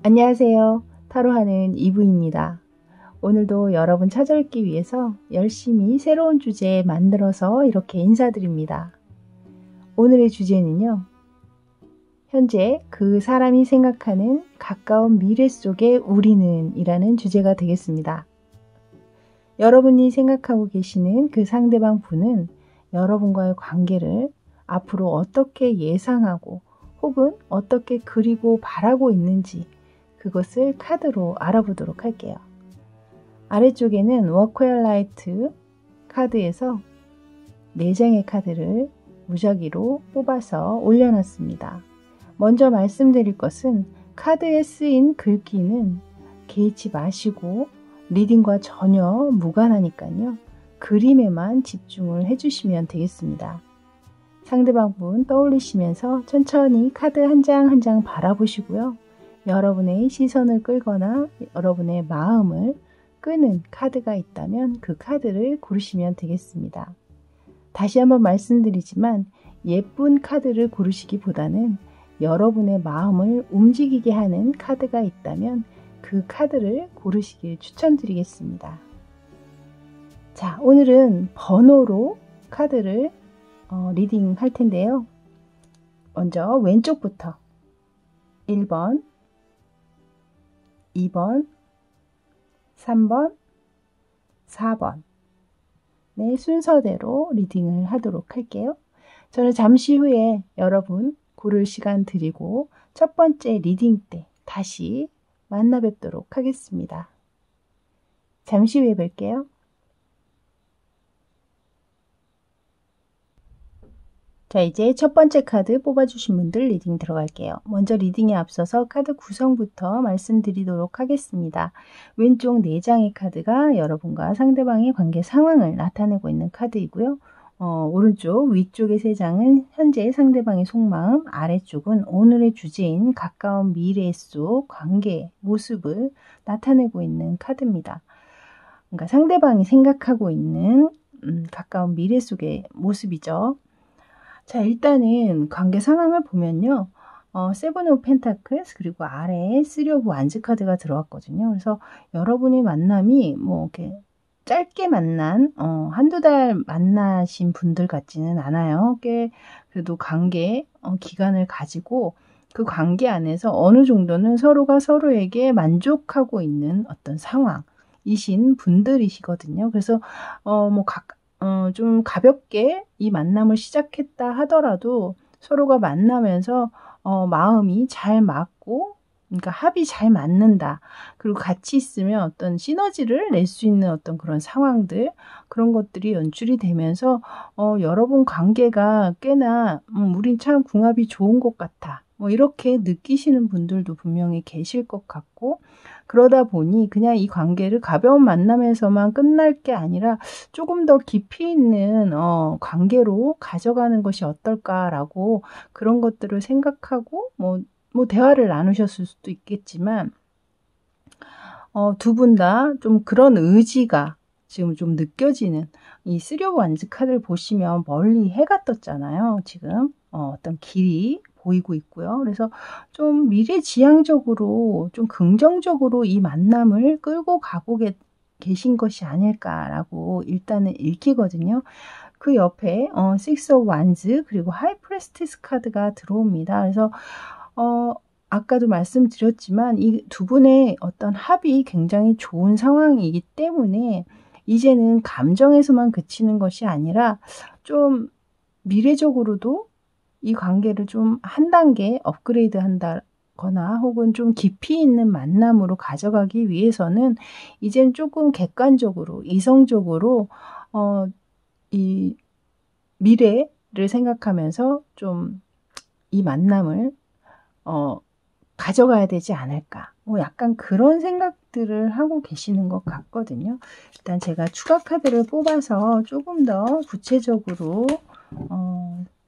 안녕하세요. 타로하는 이브입니다. 오늘도 여러분 찾아뵙기 위해서 열심히 새로운 주제 만들어서 이렇게 인사드립니다. 오늘의 주제는요. 현재 그 사람이 생각하는 가까운 미래 속의 우리는 이라는 주제가 되겠습니다. 여러분이 생각하고 계시는 그 상대방 분은 여러분과의 관계를 앞으로 어떻게 예상하고 혹은 어떻게 그리고 바라고 있는지 그것을 카드로 알아보도록 할게요. 아래쪽에는 워크웰라이트 카드에서 4장의 카드를 무작위로 뽑아서 올려놨습니다. 먼저 말씀드릴 것은 카드에 쓰인 글귀는 개의치 마시고 리딩과 전혀 무관하니까요. 그림에만 집중을 해주시면 되겠습니다. 상대방 분 떠올리시면서 천천히 카드 한 장 한 장 바라보시고요. 여러분의 시선을 끌거나 여러분의 마음을 끄는 카드가 있다면 그 카드를 고르시면 되겠습니다. 다시 한번 말씀드리지만 예쁜 카드를 고르시기보다는 여러분의 마음을 움직이게 하는 카드가 있다면 그 카드를 고르시길 추천드리겠습니다. 자, 오늘은 번호로 카드를 리딩 할 텐데요. 먼저 왼쪽부터 1번, 2번, 3번, 4번 네, 순서대로 리딩을 하도록 할게요. 저는 잠시 후에 여러분 고를 시간 드리고 첫 번째 리딩 때 다시 만나 뵙도록 하겠습니다. 잠시 후에 뵐게요. 자, 이제 첫 번째 카드 뽑아주신 분들 리딩 들어갈게요. 먼저 리딩에 앞서서 카드 구성부터 말씀드리도록 하겠습니다. 왼쪽 4장의 카드가 여러분과 상대방의 관계 상황을 나타내고 있는 카드이고요. 오른쪽 위쪽의 3장은 현재 상대방의 속마음, 아래쪽은 오늘의 주제인 가까운 미래 속 관계 모습을 나타내고 있는 카드입니다. 그러니까 상대방이 생각하고 있는 가까운 미래 속의 모습이죠. 자, 일단은 관계 상황을 보면요. 세븐 오브 펜타클스 그리고 아래에 쓰리 오브 완즈 카드가 들어왔거든요. 그래서 여러분의 만남이 뭐 이렇게 짧게 만난 한두 달 만나신 분들 같지는 않아요. 꽤 그래도 관계 기간을 가지고 그 관계 안에서 어느 정도는 서로가 서로에게 만족하고 있는 어떤 상황이신 분들이시거든요. 그래서 좀 가볍게 이 만남을 시작했다 하더라도 서로가 만나면서 마음이 잘 맞고 그러니까 합이 잘 맞는다. 그리고 같이 있으면 어떤 시너지를 낼 수 있는 어떤 그런 상황들 그런 것들이 연출이 되면서 여러분 관계가 꽤나 우린 참 궁합이 좋은 것 같아. 뭐 이렇게 느끼시는 분들도 분명히 계실 것 같고 그러다 보니 그냥 이 관계를 가벼운 만남에서만 끝날 게 아니라 조금 더 깊이 있는 관계로 가져가는 것이 어떨까라고 그런 것들을 생각하고 뭐 대화를 나누셨을 수도 있겠지만 두 분 다 좀 그런 의지가 지금 좀 느껴지는 이 쓰리 오브 완즈 카드를 보시면 멀리 해가 떴잖아요. 지금 어떤 길이 보이고 있고요. 그래서 좀 미래지향적으로 좀 긍정적으로 이 만남을 끌고 가고 계신 것이 아닐까라고 일단은 읽히거든요. 그 옆에 식스 오브 완즈 그리고 하이 프레스티스 카드가 들어옵니다. 그래서 아까도 말씀드렸지만 이 두 분의 어떤 합이 굉장히 좋은 상황이기 때문에 이제는 감정에서만 그치는 것이 아니라 좀 미래적으로도 이 관계를 좀 한 단계 업그레이드 한다거나 혹은 좀 깊이 있는 만남으로 가져가기 위해서는 이젠 조금 객관적으로 이성적으로 이 미래를 생각하면서 좀 이 만남을 가져가야 되지 않을까. 뭐 약간 그런 생각들을 하고 계시는 것 같거든요. 일단 제가 추가 카드를 뽑아서 조금 더 구체적으로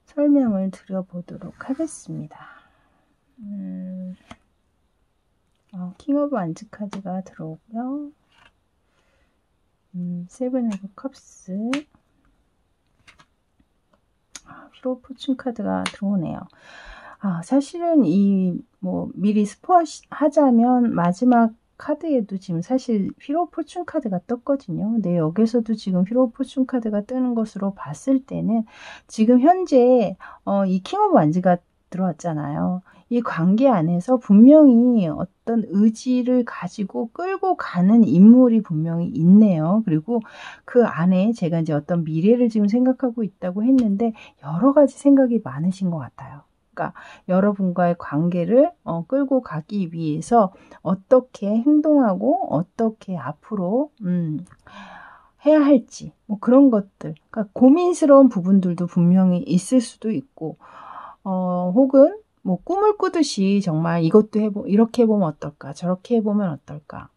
설명을 드려보도록 하겠습니다. 킹 오브 완즈 카드가 들어오고요. 세븐 오브 컵스 휘로 포춘 카드가 들어오네요. 사실은 미리 스포하자면 마지막 카드에도 지금 사실 휘로 포춘 카드가 떴거든요. 근데 여기서도 지금 휘로 포춘 카드가 뜨는 것으로 봤을 때는 지금 현재 이 킹 오브 완즈가 들어왔잖아요. 이 관계 안에서 분명히 어떤 의지를 가지고 끌고 가는 인물이 분명히 있네요. 그리고 그 안에 제가 이제 어떤 미래를 지금 생각하고 있다고 했는데 여러 가지 생각이 많으신 것 같아요. 그러니까 여러분과의 관계를 끌고 가기 위해서 어떻게 행동하고 어떻게 앞으로 해야 할지 그런 것들, 그러니까 고민스러운 부분들도 분명히 있을 수도 있고 혹은 꿈을 꾸듯이 정말 이것도 이렇게 해보면 어떨까, 저렇게 해보면 어떨까,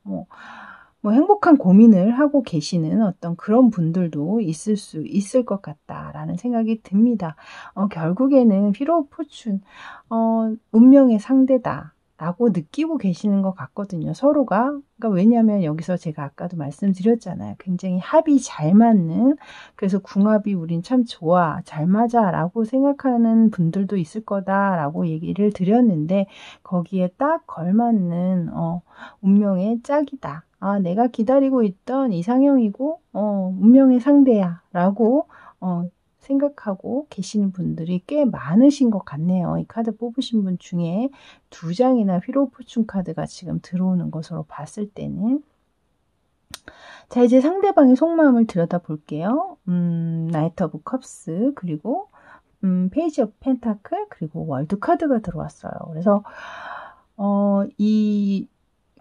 행복한 고민을 하고 계시는 어떤 그런 분들도 있을 수 있을 것 같다라는 생각이 듭니다. 결국에는 휘로 포춘, 운명의 상대다 라고 느끼고 계시는 것 같거든요. 서로가. 그러니까 왜냐하면 여기서 제가 아까도 말씀드렸잖아요. 굉장히 합이 잘 맞는, 그래서 궁합이 우린 참 좋아, 잘 맞아 라고 생각하는 분들도 있을 거다라고 얘기를 드렸는데 거기에 딱 걸맞는 운명의 짝이다. 내가 기다리고 있던 이상형이고 운명의 상대야 라고 생각하고 계시는 분들이 꽤 많으신 것 같네요. 이 카드 뽑으신 분 중에 2장이나 휘로 포춘 카드가 지금 들어오는 것으로 봤을 때는. 자, 이제 상대방의 속마음을 들여다볼게요. 나이트 오브 컵스, 그리고 페이지 오브 펜타클, 그리고 월드 카드가 들어왔어요. 그래서 이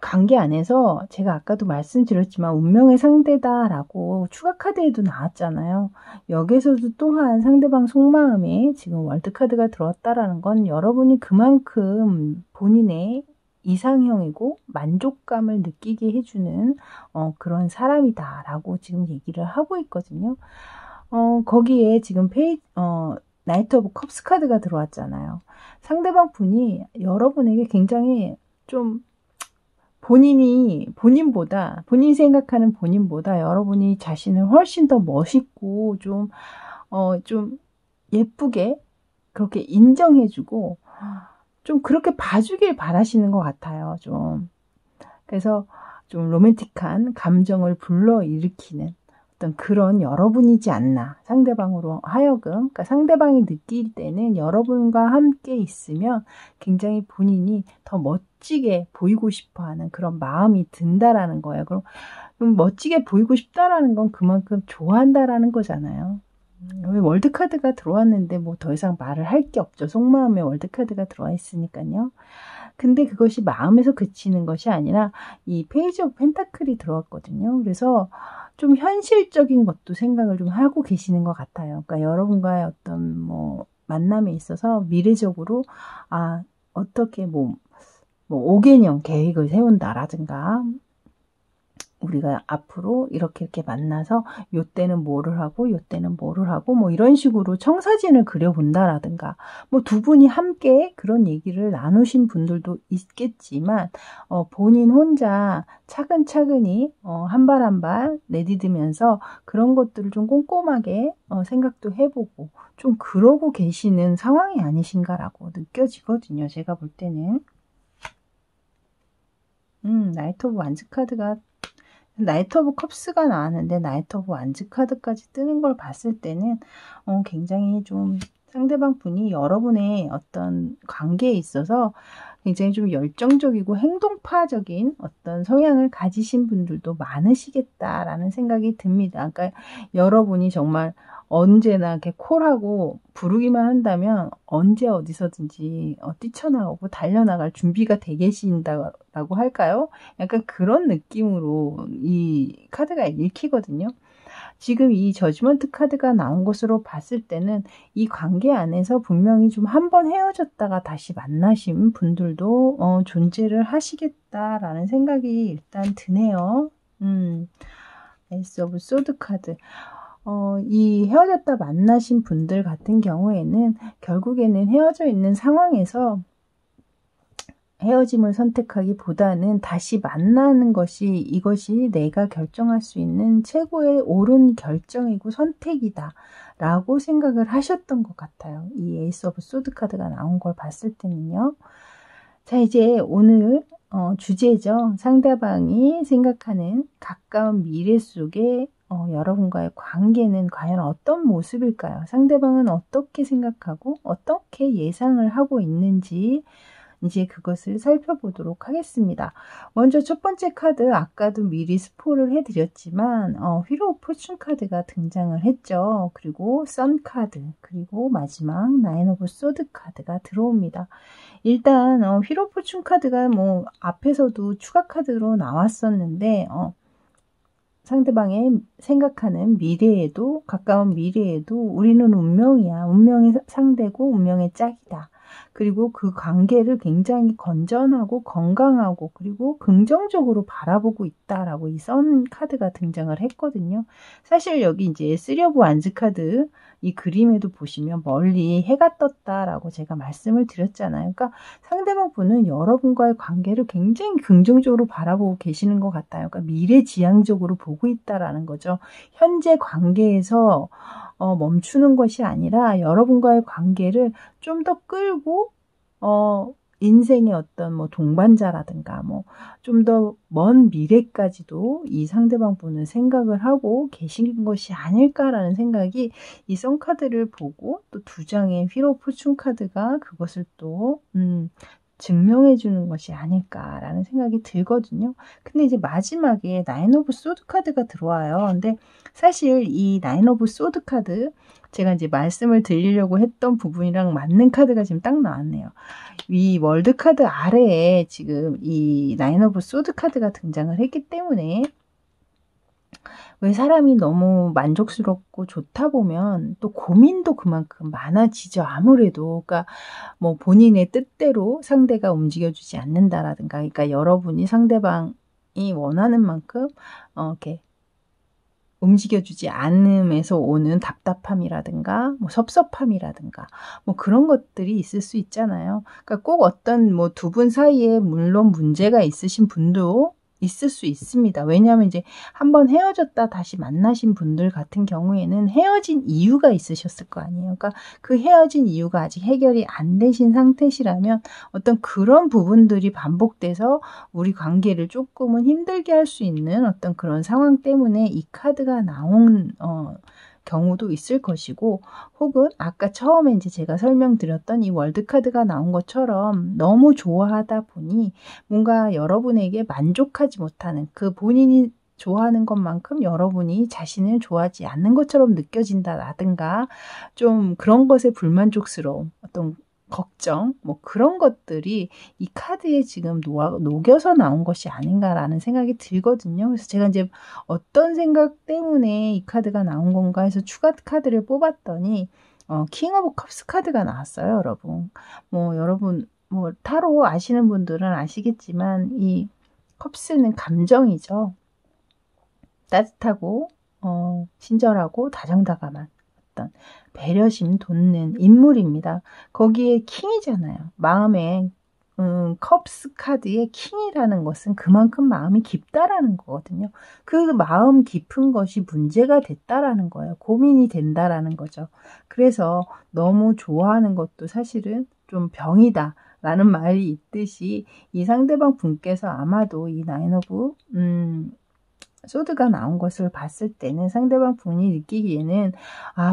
관계 안에서 제가 아까도 말씀드렸지만 운명의 상대다라고 추가 카드에도 나왔잖아요. 여기서도 또한 상대방 속마음에 지금 월드카드가 들어왔다라는 건 여러분이 그만큼 본인의 이상형이고 만족감을 느끼게 해주는 그런 사람이다라고 지금 얘기를 하고 있거든요. 거기에 지금 나이트 오브 컵스 카드가 들어왔잖아요. 상대방 분이 여러분에게 굉장히 좀 본인이 생각하는 본인보다 여러분이 자신을 훨씬 더 멋있고 좀 예쁘게 그렇게 인정해주고 좀 그렇게 봐주길 바라시는 것 같아요. 좀. 그래서 좀 로맨틱한 감정을 불러일으키는 어떤 그런 여러분이지 않나. 상대방으로 하여금. 그러니까 상대방이 느낄 때는 여러분과 함께 있으면 굉장히 본인이 더 멋지게 보이고 싶어 하는 그런 마음이 든다라는 거예요. 그럼 멋지게 보이고 싶다라는 건 그만큼 좋아한다라는 거잖아요. 월드카드가 들어왔는데 더 이상 말을 할 게 없죠. 속마음에 월드카드가 들어와 있으니까요. 근데 그것이 마음에서 그치는 것이 아니라 이 페이지 오브 펜타클이 들어왔거든요. 그래서 좀 현실적인 것도 생각을 좀 하고 계시는 것 같아요. 그러니까 여러분과의 어떤 만남에 있어서 미래적으로 어떻게 5개년 계획을 세운다라든가 우리가 앞으로 이렇게 만나서 요때는 뭐를 하고 요때는 뭐를 하고 이런 식으로 청사진을 그려본다라든가 두 분이 함께 그런 얘기를 나누신 분들도 있겠지만 본인 혼자 차근차근히 한 발 한 발 내디디면서 그런 것들을 좀 꼼꼼하게 생각도 해보고 좀 그러고 계시는 상황이 아니신가라고 느껴지거든요. 제가 볼 때는. 나이트 오브 완즈 카드가 나이트 오브 컵스가 나왔는데 나이트 오브 완즈 카드까지 뜨는 걸 봤을 때는 굉장히 좀 상대방 분이 여러분의 어떤 관계에 있어서 굉장히 좀 열정적이고 행동파적인 어떤 성향을 가지신 분들도 많으시겠다라는 생각이 듭니다. 그러니까 여러분이 정말 언제나 이렇게 콜하고 부르기만 한다면 언제 어디서든지 뛰쳐나오고 달려나갈 준비가 돼 계신다라고 할까요? 약간 그런 느낌으로 이 카드가 읽히거든요. 지금 이 저지먼트 카드가 나온 것으로 봤을 때는 이 관계 안에서 분명히 좀 한번 헤어졌다가 다시 만나신 분들도 존재를 하시겠다라는 생각이 일단 드네요. 에이스 오브 소드 카드. 이 헤어졌다 만나신 분들 같은 경우에는 결국에는 헤어져 있는 상황에서 헤어짐을 선택하기보다는 다시 만나는 것이 이것이 내가 결정할 수 있는 최고의 옳은 결정이고 선택이다 라고 생각을 하셨던 것 같아요. 이 에이스 오브 소드 카드가 나온 걸 봤을 때는요. 자, 이제 오늘 주제죠. 상대방이 생각하는 가까운 미래 속에 여러분과의 관계는 과연 어떤 모습일까요? 상대방은 어떻게 생각하고 어떻게 예상을 하고 있는지 이제 그것을 살펴보도록 하겠습니다. 먼저 첫 번째 카드, 아까도 미리 스포를 해드렸지만 휘로 오브 포춘 카드가 등장을 했죠. 그리고 선 카드, 그리고 마지막 나인 오브 소드 카드가 들어옵니다. 일단 휘로 오브 포춘 카드가 뭐 앞에서도 추가 카드로 나왔었는데 상대방의 생각하는 미래에도, 가까운 미래에도 우리는 운명이야. 운명의 상대고 운명의 짝이다. 그리고 그 관계를 굉장히 건전하고 건강하고 그리고 긍정적으로 바라보고 있다라고 이 선 카드가 등장을 했거든요. 사실 여기 이제 쓰리 오브 완즈 카드 이 그림에도 보시면 멀리 해가 떴다라고 제가 말씀을 드렸잖아요. 그러니까 상대방 분은 여러분과의 관계를 굉장히 긍정적으로 바라보고 계시는 것 같아요. 그러니까 미래지향적으로 보고 있다라는 거죠. 현재 관계에서 멈추는 것이 아니라 여러분과의 관계를 좀 더 끌고 인생의 어떤 뭐 동반자라든가 뭐 좀 더 먼 미래까지도 이 상대방 분은 생각을 하고 계신 것이 아닐까라는 생각이 이 썬카드를 보고 또 두 장의 휘로 포춘 카드가 그것을 또 증명해 주는 것이 아닐까라는 생각이 들거든요. 근데 이제 마지막에 나인 오브 소드 카드가 들어와요. 근데 사실 이 나인 오브 소드 카드 제가 이제 말씀을 드리려고 했던 부분이랑 맞는 카드가 지금 딱 나왔네요. 이 월드 카드 아래에 지금 이 나인 오브 소드 카드가 등장을 했기 때문에 왜 사람이 너무 만족스럽고 좋다 보면 또 고민도 그만큼 많아지죠. 아무래도 그러니까 뭐 본인의 뜻대로 상대가 움직여주지 않는다라든가, 그러니까 여러분이 상대방이 원하는 만큼 이렇게 움직여주지 않음에서 오는 답답함이라든가 뭐 섭섭함이라든가 뭐 그런 것들이 있을 수 있잖아요. 그러니까 꼭 어떤 뭐 두 분 사이에 물론 문제가 있으신 분도 있을 수 있습니다. 왜냐하면 이제 한번 헤어졌다 다시 만나신 분들 같은 경우에는 헤어진 이유가 있으셨을 거 아니에요. 그러니까 그 헤어진 이유가 아직 해결이 안 되신 상태시라면 어떤 그런 부분들이 반복돼서 우리 관계를 조금은 힘들게 할 수 있는 어떤 그런 상황 때문에 이 카드가 나온 경우도 있을 것이고, 혹은 아까 처음에 이제 제가 설명드렸던 이 월드 카드가 나온 것처럼 너무 좋아하다 보니 뭔가 여러분에게 만족하지 못하는, 그 본인이 좋아하는 것만큼 여러분이 자신을 좋아하지 않는 것처럼 느껴진다라든가 좀 그런 것에 불만족스러움, 어떤 걱정, 뭐 그런 것들이 이 카드에 지금 녹여서 나온 것이 아닌가라는 생각이 들거든요. 그래서 제가 이제 어떤 생각 때문에 이 카드가 나온 건가 해서 추가 카드를 뽑았더니 킹 오브 컵스 카드가 나왔어요, 여러분. 뭐 여러분 뭐 타로 아시는 분들은 아시겠지만 이 컵스는 감정이죠. 따뜻하고 친절하고 다정다감한 어떤 배려심 돋는 인물입니다. 거기에 킹이잖아요. 마음에 컵스 카드의 킹이라는 것은 그만큼 마음이 깊다라는 거거든요. 그 마음 깊은 것이 문제가 됐다라는 거예요. 고민이 된다라는 거죠. 그래서 너무 좋아하는 것도 사실은 좀 병이다 라는 말이 있듯이 이 상대방 분께서 아마도 이 나인 오브 소드가 나온 것을 봤을 때는 상대방 분이 느끼기에는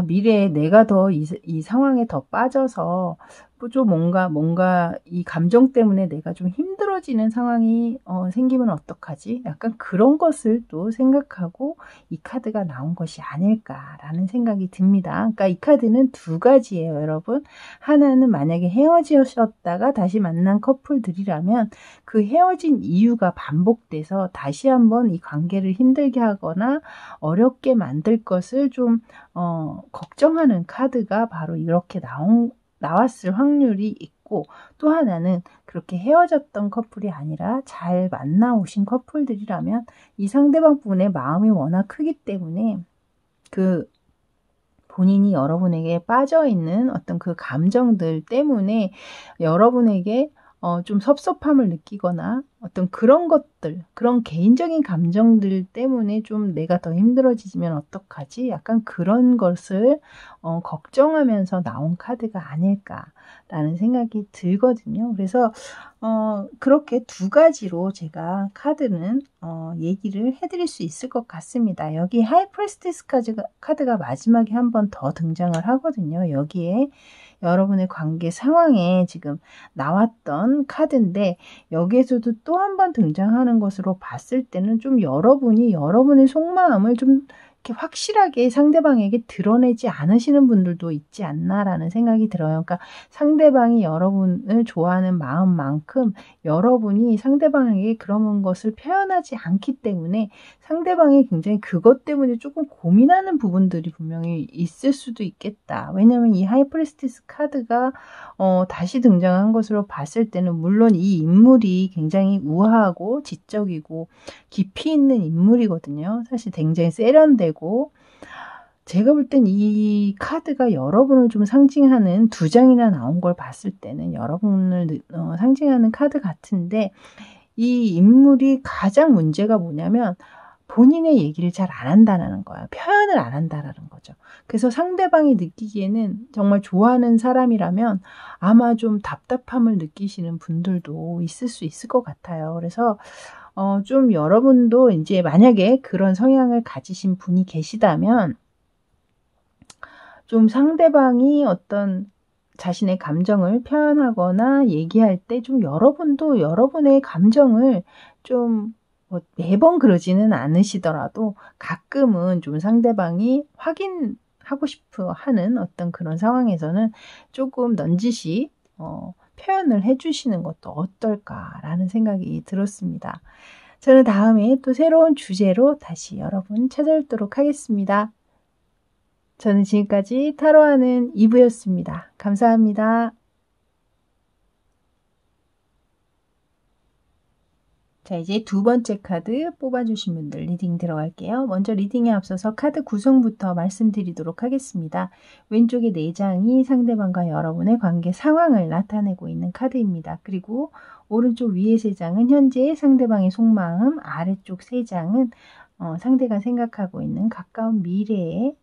미래에 내가 더 이 상황에 더 빠져서 좀 뭔가 이 감정 때문에 내가 좀 힘들어지는 상황이 생기면 어떡하지? 약간 그런 것을 또 생각하고 이 카드가 나온 것이 아닐까라는 생각이 듭니다. 그러니까 이 카드는 두 가지예요, 여러분. 하나는 만약에 헤어지셨다가 다시 만난 커플들이라면 그 헤어진 이유가 반복돼서 다시 한번 이 관계를 힘들게 하거나 어렵게 만들 것을 좀 걱정하는 카드가 바로 이렇게 나왔을 확률이 있고, 또 하나는 그렇게 헤어졌던 커플이 아니라 잘 만나오신 커플들이라면 이 상대방 분의 마음이 워낙 크기 때문에 그 본인이 여러분에게 빠져있는 어떤 그 감정들 때문에 여러분에게 좀 섭섭함을 느끼거나 어떤 그런 것들, 그런 개인적인 감정들 때문에 좀 내가 더 힘들어지면 어떡하지? 약간 그런 것을 걱정하면서 나온 카드가 아닐까라는 생각이 들거든요. 그래서 그렇게 두 가지로 제가 카드는 얘기를 해드릴 수 있을 것 같습니다. 여기 하이프리스티스 카드가 마지막에 한 번 더 등장을 하거든요. 여기에 여러분의 관계 상황에 지금 나왔던 카드인데 여기에서도 또 한 번 등장하는 것으로 봤을 때는 좀 여러분이 여러분의 속마음을 좀 이렇게 확실하게 상대방에게 드러내지 않으시는 분들도 있지 않나라는 생각이 들어요. 그러니까 상대방이 여러분을 좋아하는 마음만큼 여러분이 상대방에게 그런 것을 표현하지 않기 때문에 상대방이 굉장히 그것 때문에 조금 고민하는 부분들이 분명히 있을 수도 있겠다. 왜냐하면 이 하이프리스티스 카드가 다시 등장한 것으로 봤을 때는 물론 이 인물이 굉장히 우아하고 지적이고 깊이 있는 인물이거든요. 사실 굉장히 세련되고 제가 볼 땐 이 카드가 여러분을 좀 상징하는 두 장이나 나온 걸 봤을 때는 여러분을 상징하는 카드 같은데 이 인물이 가장 문제가 뭐냐면 본인의 얘기를 잘 안 한다는 거야. 표현을 안 한다는 거죠. 그래서 상대방이 느끼기에는 정말 좋아하는 사람이라면 아마 좀 답답함을 느끼시는 분들도 있을 수 있을 것 같아요. 그래서 좀 여러분도 이제 만약에 그런 성향을 가지신 분이 계시다면 좀 상대방이 어떤 자신의 감정을 표현하거나 얘기할 때 좀 여러분도 여러분의 감정을 좀 뭐 매번 그러지는 않으시더라도 가끔은 좀 상대방이 확인하고 싶어 하는 어떤 그런 상황에서는 조금 넌지시 표현을 해주시는 것도 어떨까라는 생각이 들었습니다. 저는 다음에 또 새로운 주제로 다시 여러분 찾아뵙도록 하겠습니다. 저는 지금까지 타로하는 이브였습니다. 감사합니다. 자, 이제 두 번째 카드 뽑아주신 분들 리딩 들어갈게요. 먼저 리딩에 앞서서 카드 구성부터 말씀드리도록 하겠습니다. 왼쪽에 4장이 상대방과 여러분의 관계 상황을 나타내고 있는 카드입니다. 그리고 오른쪽 위에 3장은 현재의 상대방의 속마음, 아래쪽 3장은 상대가 생각하고 있는 가까운 미래의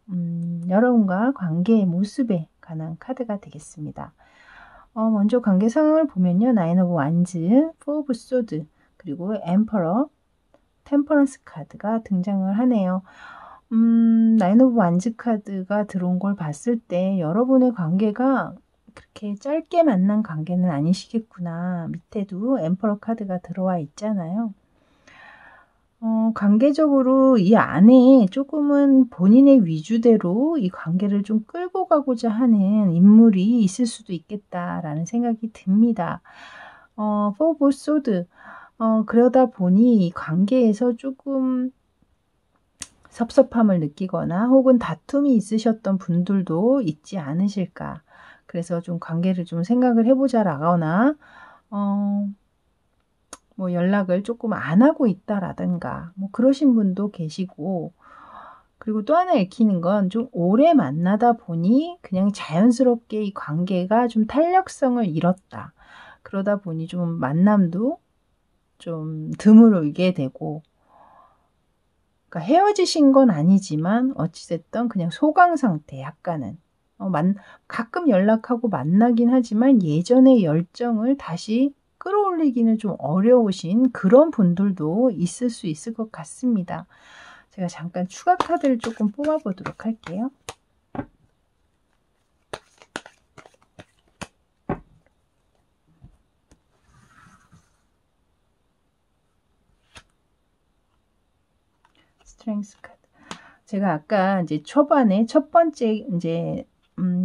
여러분과 관계의 모습에 관한 카드가 되겠습니다. 먼저 관계 상황을 보면요. 나인 오브 완즈, 포 오브 소드, 그리고 엠퍼러, 템퍼런스 카드가 등장을 하네요. 나인 오브 완즈 카드가 들어온 걸 봤을 때 여러분의 관계가 그렇게 짧게 만난 관계는 아니시겠구나. 밑에도 엠퍼러 카드가 들어와 있잖아요. 관계적으로 이 안에 조금은 본인의 위주대로 이 관계를 좀 끌고 가고자 하는 인물이 있을 수도 있겠다라는 생각이 듭니다. 포 오브 소드, 그러다 보니 이 관계에서 조금 섭섭함을 느끼거나 혹은 다툼이 있으셨던 분들도 있지 않으실까. 그래서 좀 관계를 좀 생각을 해보자 라거나 뭐 연락을 조금 안 하고 있다라든가 뭐 그러신 분도 계시고, 그리고 또 하나 읽히는 건 좀 오래 만나다 보니 그냥 자연스럽게 이 관계가 좀 탄력성을 잃었다. 그러다 보니 좀 만남도 좀 드물게 되고, 그러니까 헤어지신 건 아니지만 어찌됐든 그냥 소강 상태 약간은 가끔 연락하고 만나긴 하지만 예전의 열정을 다시 끌어올리기는 좀 어려우신 그런 분들도 있을 수 있을 것 같습니다. 제가 잠깐 추가 카드를 조금 뽑아보도록 할게요. 스트렝스 카드. 제가 아까 이제 초반에 첫 번째 이제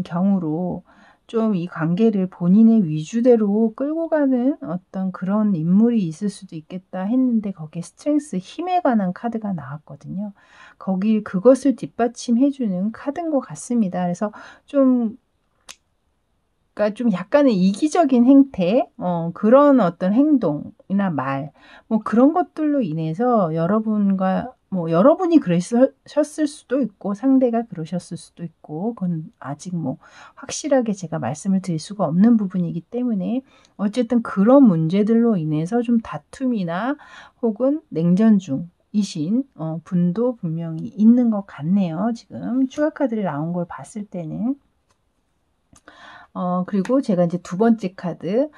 경우로 좀 이 관계를 본인의 위주대로 끌고 가는 어떤 그런 인물이 있을 수도 있겠다 했는데 거기에 스트렝스, 힘에 관한 카드가 나왔거든요. 거기 그것을 뒷받침해주는 카드인 것 같습니다. 그래서 그러니까 좀 약간의 이기적인 행태, 그런 어떤 행동이나 말, 뭐 그런 것들로 인해서 여러분과 뭐 여러분이 그러셨을 수도 있고 상대가 그러셨을 수도 있고 그건 아직 뭐 확실하게 제가 말씀을 드릴 수가 없는 부분이기 때문에 어쨌든 그런 문제들로 인해서 좀 다툼이나 혹은 냉전 중이신 분도 분명히 있는 것 같네요. 지금 추가 카드를 나온 걸 봤을 때는. 그리고 제가 이제 두 번째 카드,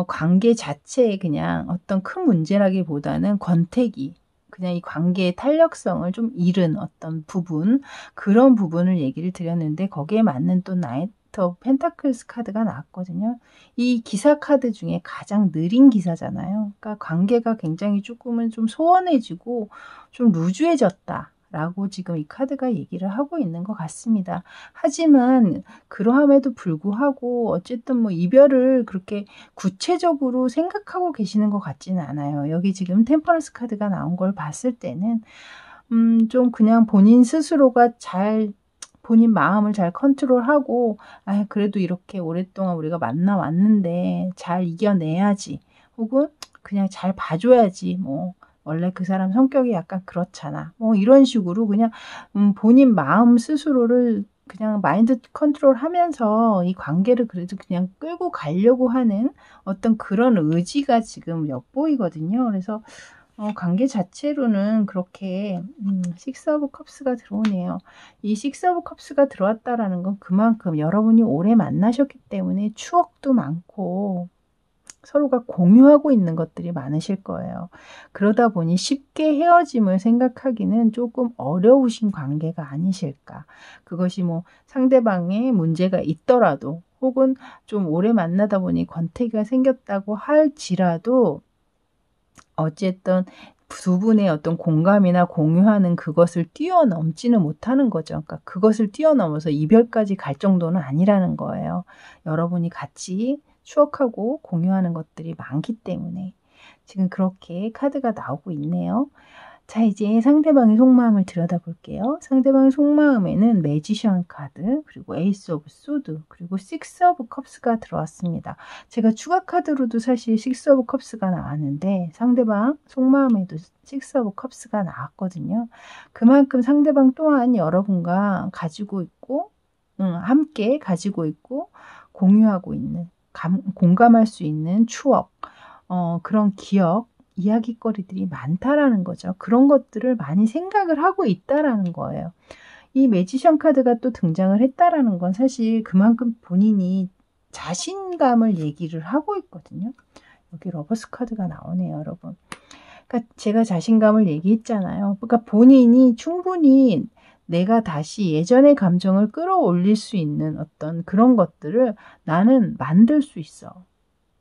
관계 자체에 그냥 어떤 큰 문제라기보다는 권태기, 그냥 이 관계의 탄력성을 좀 잃은 어떤 부분, 그런 부분을 얘기를 드렸는데 거기에 맞는 또 나이트 오브 펜타클스 카드가 나왔거든요. 이 기사 카드 중에 가장 느린 기사잖아요. 그러니까 관계가 굉장히 조금은 좀 소원해지고 좀 루즈해졌다. 라고 지금 이 카드가 얘기를 하고 있는 것 같습니다. 하지만 그러함에도 불구하고 어쨌든 뭐 이별을 그렇게 구체적으로 생각하고 계시는 것 같지는 않아요. 여기 지금 템퍼런스 카드가 나온 걸 봤을 때는 좀 그냥 본인 스스로가 본인 마음을 잘 컨트롤하고 그래도 이렇게 오랫동안 우리가 만나왔는데 잘 이겨내야지 혹은 그냥 잘 봐줘야지 뭐 원래 그 사람 성격이 약간 그렇잖아. 뭐 이런 식으로 그냥 본인 마음 스스로를 그냥 마인드 컨트롤 하면서 이 관계를 그래도 그냥 끌고 가려고 하는 어떤 그런 의지가 지금 엿보이거든요. 그래서 관계 자체로는 그렇게 식스 오브 컵스가 들어오네요. 이 식스 오브 컵스가 들어왔다라는 건 그만큼 여러분이 오래 만나셨기 때문에 추억도 많고 서로가 공유하고 있는 것들이 많으실 거예요. 그러다 보니 쉽게 헤어짐을 생각하기는 조금 어려우신 관계가 아니실까. 그것이 뭐 상대방의 문제가 있더라도 혹은 좀 오래 만나다 보니 권태기가 생겼다고 할지라도 어쨌든 두 분의 어떤 공감이나 공유하는 그것을 뛰어넘지는 못하는 거죠. 그러니까 그것을 뛰어넘어서 이별까지 갈 정도는 아니라는 거예요. 여러분이 같이 추억하고 공유하는 것들이 많기 때문에 지금 그렇게 카드가 나오고 있네요. 자, 이제 상대방의 속마음을 들여다볼게요. 상대방의 속마음에는 매지션 카드, 그리고 에이스 오브 소드, 그리고 식스 오브 컵스가 들어왔습니다. 제가 추가 카드로도 사실 식스 오브 컵스가 나왔는데 상대방 속마음에도 식스 오브 컵스가 나왔거든요. 그만큼 상대방 또한 여러분과 가지고 있고 함께 가지고 있고 공유하고 있는 공감할 수 있는 추억, 그런 기억, 이야깃거리들이 많다라는 거죠. 그런 것들을 많이 생각을 하고 있다라는 거예요. 이 매지션 카드가 또 등장을 했다라는 건 사실 그만큼 본인이 자신감을 얘기를 하고 있거든요. 여기 러버스 카드가 나오네요, 여러분. 그러니까 제가 자신감을 얘기했잖아요. 그러니까 본인이 충분히 내가 다시 예전의 감정을 끌어올릴 수 있는 어떤 그런 것들을 나는 만들 수 있어.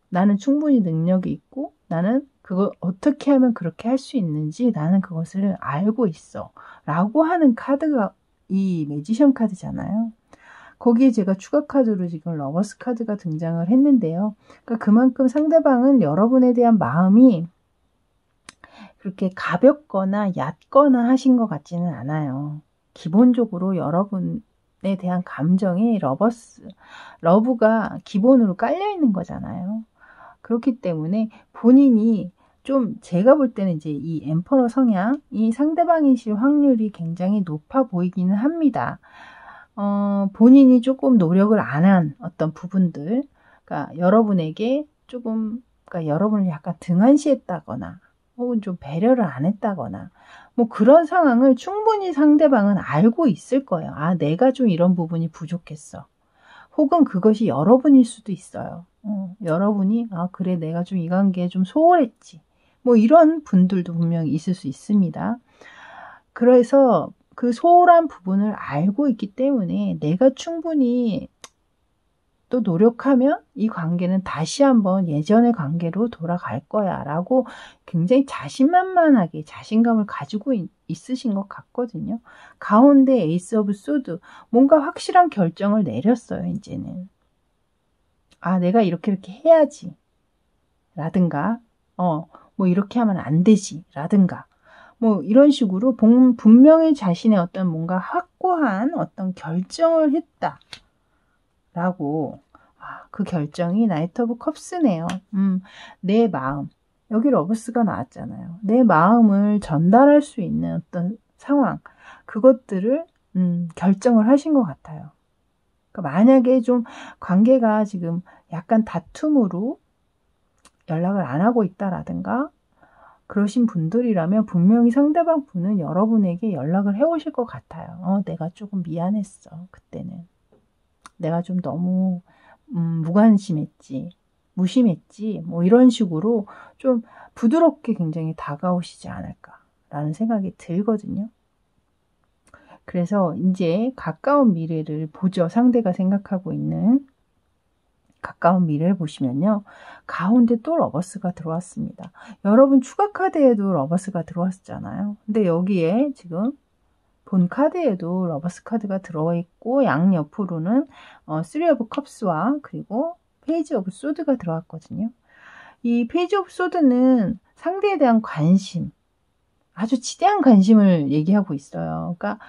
나는 충분히 능력이 있고 나는 그걸 어떻게 하면 그렇게 할 수 있는지 나는 그것을 알고 있어. 라고 하는 카드가 이 매지션 카드잖아요. 거기에 제가 추가 카드로 지금 러버스 카드가 등장을 했는데요. 그러니까 그만큼 상대방은 여러분에 대한 마음이 그렇게 가볍거나 얕거나 하신 것 같지는 않아요. 기본적으로 여러분에 대한 감정이 러브가 기본으로 깔려 있는 거잖아요. 그렇기 때문에 본인이 좀 제가 볼 때는 이제 이 엠퍼러 성향이 상대방이실 확률이 굉장히 높아 보이기는 합니다. 본인이 조금 노력을 안 한 어떤 부분들, 그러니까 여러분에게 조금, 그러니까 여러분을 약간 등한시했다거나 혹은 좀 배려를 안 했다거나 뭐 그런 상황을 충분히 상대방은 알고 있을 거예요. 내가 좀 이런 부분이 부족했어. 혹은 그것이 여러분일 수도 있어요. 여러분이 그래 내가 좀 이 관계에 좀 소홀했지. 뭐 이런 분들도 분명히 있을 수 있습니다. 그래서 그 소홀한 부분을 알고 있기 때문에 내가 충분히 또 노력하면 이 관계는 다시 한번 예전의 관계로 돌아갈 거야 라고 굉장히 자신만만하게 자신감을 가지고 있으신 것 같거든요. 가운데 에이스 오브 소드, 뭔가 확실한 결정을 내렸어요. 이제는 내가 이렇게 해야지 라든가 뭐 이렇게 하면 안 되지 라든가 뭐 이런 식으로 분명히 자신의 어떤 뭔가 확고한 어떤 결정을 했다 라고 그 결정이 나이트 오브 컵스네요. 내 마음, 여기 러버스가 나왔잖아요. 내 마음을 전달할 수 있는 어떤 상황, 그것들을 결정을 하신 것 같아요. 그러니까 만약에 좀 관계가 지금 약간 다툼으로 연락을 안 하고 있다라든가 그러신 분들이라면 분명히 상대방 분은 여러분에게 연락을 해오실 것 같아요. 내가 조금 미안했어. 그때는. 내가 좀 너무 무관심했지. 무심했지. 뭐 이런 식으로 좀 부드럽게 굉장히 다가오시지 않을까라는 생각이 들거든요. 그래서 이제 가까운 미래를 보죠. 상대가 생각하고 있는 가까운 미래를 보시면요. 가운데 또 러버스가 들어왔습니다. 여러분 추가 카드에도 러버스가 들어왔잖아요. 근데 여기에 지금 본 카드에도 러버스 카드가 들어있고 양옆으로는 쓰리 오브 컵스와 그리고 페이지 오브 소드가 들어왔거든요. 이 페이지 오브 소드는 상대에 대한 관심, 아주 지대한 관심을 얘기하고 있어요. 그러니까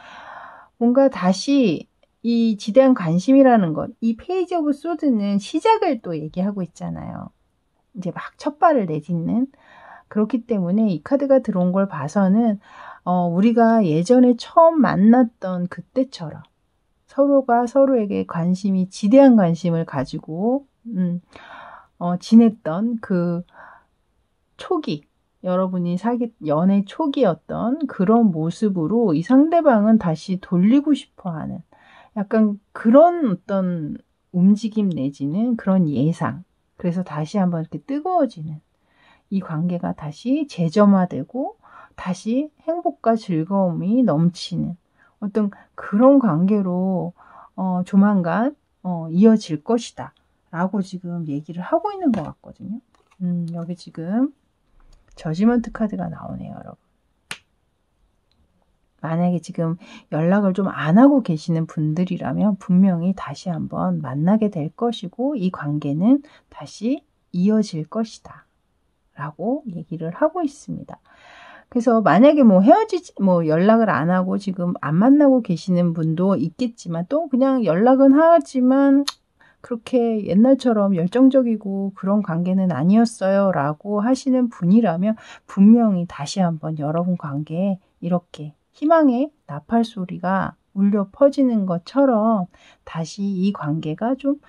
뭔가 다시 이 지대한 관심이라는 것, 이 페이지 오브 소드는 시작을 또 얘기하고 있잖아요. 이제 막 첫 발을 내딛는. 그렇기 때문에 이 카드가 들어온 걸 봐서는 우리가 예전에 처음 만났던 그때처럼 서로가 서로에게 관심이 지대한 관심을 가지고 지냈던 그 초기, 여러분이 연애 초기였던 그런 모습으로 이 상대방은 다시 돌리고 싶어하는 약간 그런 어떤 움직임 내지는 그런 예상. 그래서 다시 한번 이렇게 뜨거워지는 이 관계가 다시 재점화되고 다시 행복과 즐거움이 넘치는 어떤 그런 관계로 조만간 이어질 것이다 라고 지금 얘기를 하고 있는 것 같거든요. 여기 지금 저지먼트 카드가 나오네요, 여러분. 만약에 지금 연락을 좀 안 하고 계시는 분들이라면 분명히 다시 한번 만나게 될 것이고 이 관계는 다시 이어질 것이다 라고 얘기를 하고 있습니다. 그래서 만약에 연락을 안 하고 지금 안 만나고 계시는 분도 있겠지만 또 그냥 연락은 하지만 그렇게 옛날처럼 열정적이고 그런 관계는 아니었어요 라고 하시는 분이라면 분명히 다시 한번 여러분 관계에 이렇게 희망의 나팔 소리가 울려 퍼지는 것처럼 다시 이 관계가 좀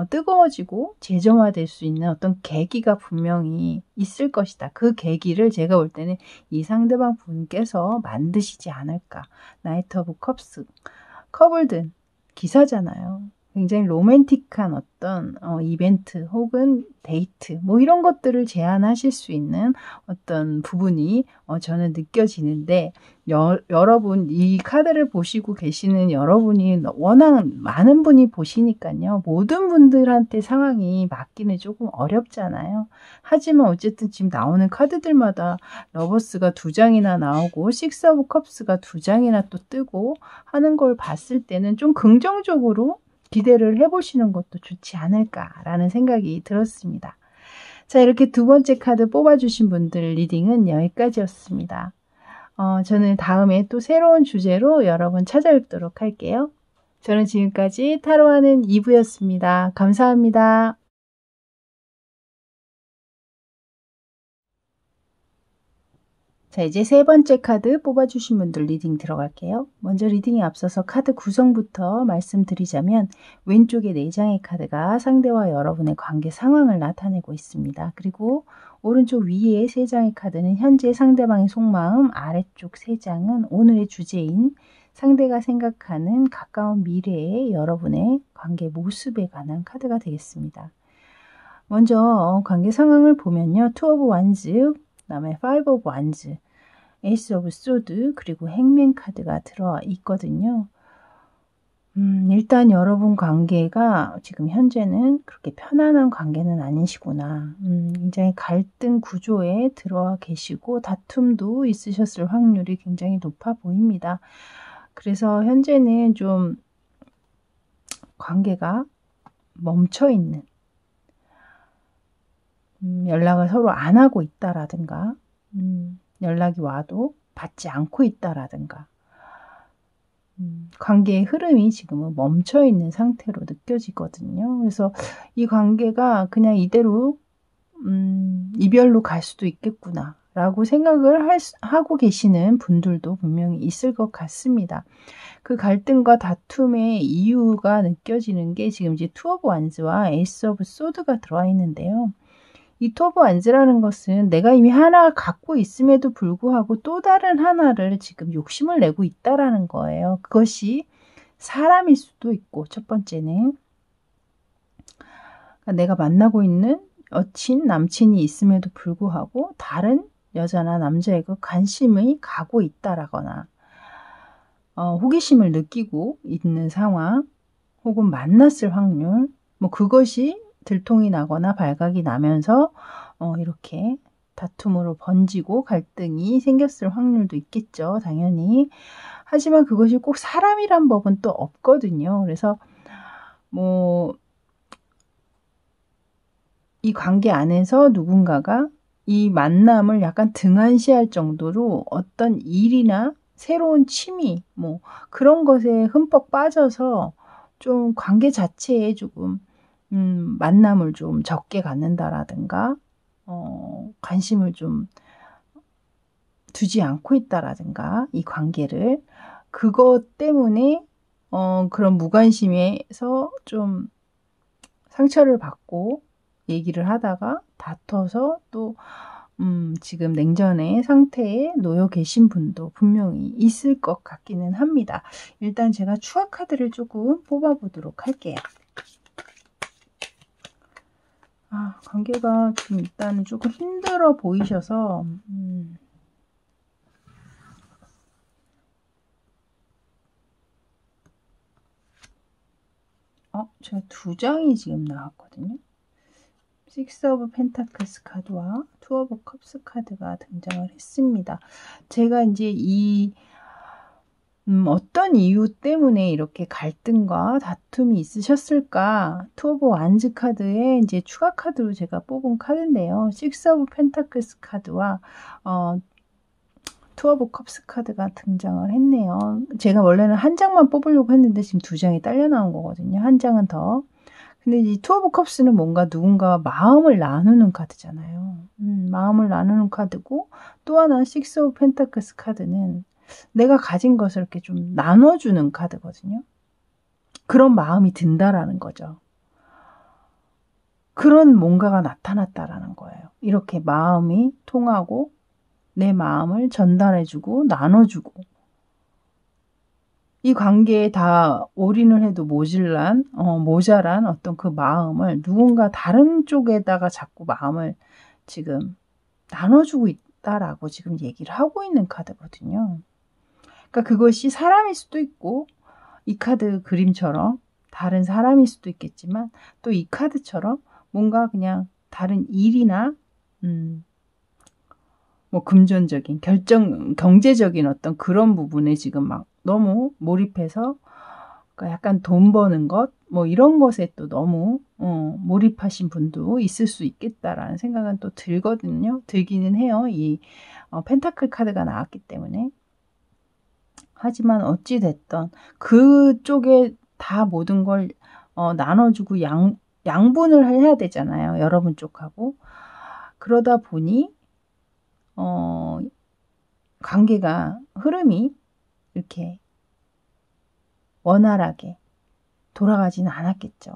뜨거워지고 재점화될 수 있는 어떤 계기가 분명히 있을 것이다. 그 계기를 제가 볼 때는 이 상대방 분께서 만드시지 않을까. 나이트 오브 컵스, 컵을 든 기사잖아요. 굉장히 로맨틱한 어떤 이벤트 혹은 데이트 뭐 이런 것들을 제안하실 수 있는 어떤 부분이 저는 느껴지는데 여러분 이 카드를 보시고 계시는 여러분이 워낙 많은 분이 보시니까요. 모든 분들한테 상황이 맞기는 조금 어렵잖아요. 하지만 어쨌든 지금 나오는 카드들마다 러버스가 2장이나 나오고 식스 오브 컵스가 2장이나 또 뜨고 하는 걸 봤을 때는 좀 긍정적으로 기대를 해보시는 것도 좋지 않을까라는 생각이 들었습니다. 자, 이렇게 2번째 카드 뽑아주신 분들 리딩은 여기까지였습니다. 저는 다음에 또 새로운 주제로 여러분 찾아뵙도록 할게요. 저는 지금까지 타로하는 2부였습니다. 감사합니다. 자, 이제 3번째 카드 뽑아주신 분들 리딩 들어갈게요. 먼저 리딩에 앞서서 카드 구성부터 말씀드리자면 왼쪽에 4장의 카드가 상대와 여러분의 관계 상황을 나타내고 있습니다. 그리고 오른쪽 위에 3장의 카드는 현재 상대방의 속마음, 아래쪽 3장은 오늘의 주제인 상대가 생각하는 가까운 미래의 여러분의 관계 모습에 관한 카드가 되겠습니다. 먼저 관계 상황을 보면요. 투 오브 완즈, 그 다음에 파이브 오브 완즈, 에이스 오브 소드, 그리고 행맨 카드가 들어와 있거든요. 일단 여러분 관계가 지금 현재는 그렇게 편안한 관계는 아니시구나. 굉장히 갈등 구조에 들어와 계시고 다툼도 있으셨을 확률이 굉장히 높아 보입니다. 그래서 현재는 좀 관계가 멈춰있는, 연락을 서로 안 하고 있다라든가, 연락이 와도 받지 않고 있다라든가, 관계의 흐름이 지금은 멈춰있는 상태로 느껴지거든요. 그래서 이 관계가 그냥 이대로 이별로 갈 수도 있겠구나 라고 생각을 하고 계시는 분들도 분명히 있을 것 같습니다. 그 갈등과 다툼의 이유가 느껴지는 게 지금 이제 투 오브 완즈와 에이스 오브 소드가 들어와 있는데요. 이 투 오브 완즈라는 것은 내가 이미 하나 갖고 있음에도 불구하고 또 다른 하나를 지금 욕심을 내고 있다라는 거예요. 그것이 사람일 수도 있고, 첫 번째는 내가 만나고 있는 여친, 남친이 있음에도 불구하고 다른 여자나 남자에게 관심이 가고 있다라거나 호기심을 느끼고 있는 상황, 혹은 만났을 확률, 뭐 그것이 들통이 나거나 발각이 나면서 이렇게 다툼으로 번지고 갈등이 생겼을 확률도 있겠죠, 당연히. 하지만 그것이 꼭 사람이란 법은 또 없거든요. 그래서 이 관계 안에서 누군가가 이 만남을 약간 등한시할 정도로 어떤 일이나 새로운 취미, 그런 것에 흠뻑 빠져서 좀 관계 자체에 조금 만남을 좀 적게 갖는다라든가 관심을 좀 두지 않고 있다라든가 이 관계를 그것 때문에 그런 무관심에서 좀 상처를 받고 얘기를 하다가 다퉈서 또 지금 냉전의 상태에 놓여 계신 분도 분명히 있을 것 같기는 합니다. 일단 제가 추억 카드를 조금 뽑아보도록 할게요. 관계가 지금 일단은 조금 힘들어 보이셔서 제가 두 장이 지금 나왔거든요. 식스 오브 펜타클스 카드와 투 오브 컵스 카드가 등장을 했습니다. 제가 이제 어떤 이유 때문에 이렇게 갈등과 다툼이 있으셨을까? 투 오브 완즈 카드에 이제 추가 카드로 제가 뽑은 카드인데요. 식스 오브 펜타클스 카드와 투 오브 컵스 카드가 등장을 했네요. 제가 원래는 한 장만 뽑으려고 했는데 지금 두 장이 딸려 나온 거거든요. 한 장은 더. 근데 이 투 오브 컵스는 뭔가 누군가 마음을 나누는 카드잖아요. 마음을 나누는 카드고, 또 하나 식스 오브 펜타클스 카드는 내가 가진 것을 이렇게 좀 나눠주는 카드거든요. 그런 마음이 든다라는 거죠. 그런 뭔가가 나타났다라는 거예요. 이렇게 마음이 통하고 내 마음을 전달해주고 나눠주고 이 관계에 다 올인을 해도 모자란 어떤 그 마음을 누군가 다른 쪽에다가 자꾸 마음을 지금 나눠주고 있다라고 지금 얘기를 하고 있는 카드거든요. 그러니까 그것이 사람일 수도 있고 이 카드 그림처럼 다른 사람일 수도 있겠지만 또 이 카드처럼 뭔가 그냥 다른 일이나 금전적인 경제적인 어떤 그런 부분에 지금 막 너무 몰입해서 그러니까 약간 돈 버는 것 이런 것에 또 너무 몰입하신 분도 있을 수 있겠다라는 생각은 또 들기는 해요. 이 펜타클 카드가 나왔기 때문에. 하지만 어찌 됐던 그쪽에 다 모든 걸 나눠주고 양분을 해야 되잖아요. 여러분 쪽하고. 그러다 보니 관계가 흐름이 이렇게 원활하게 돌아가지는 않았겠죠.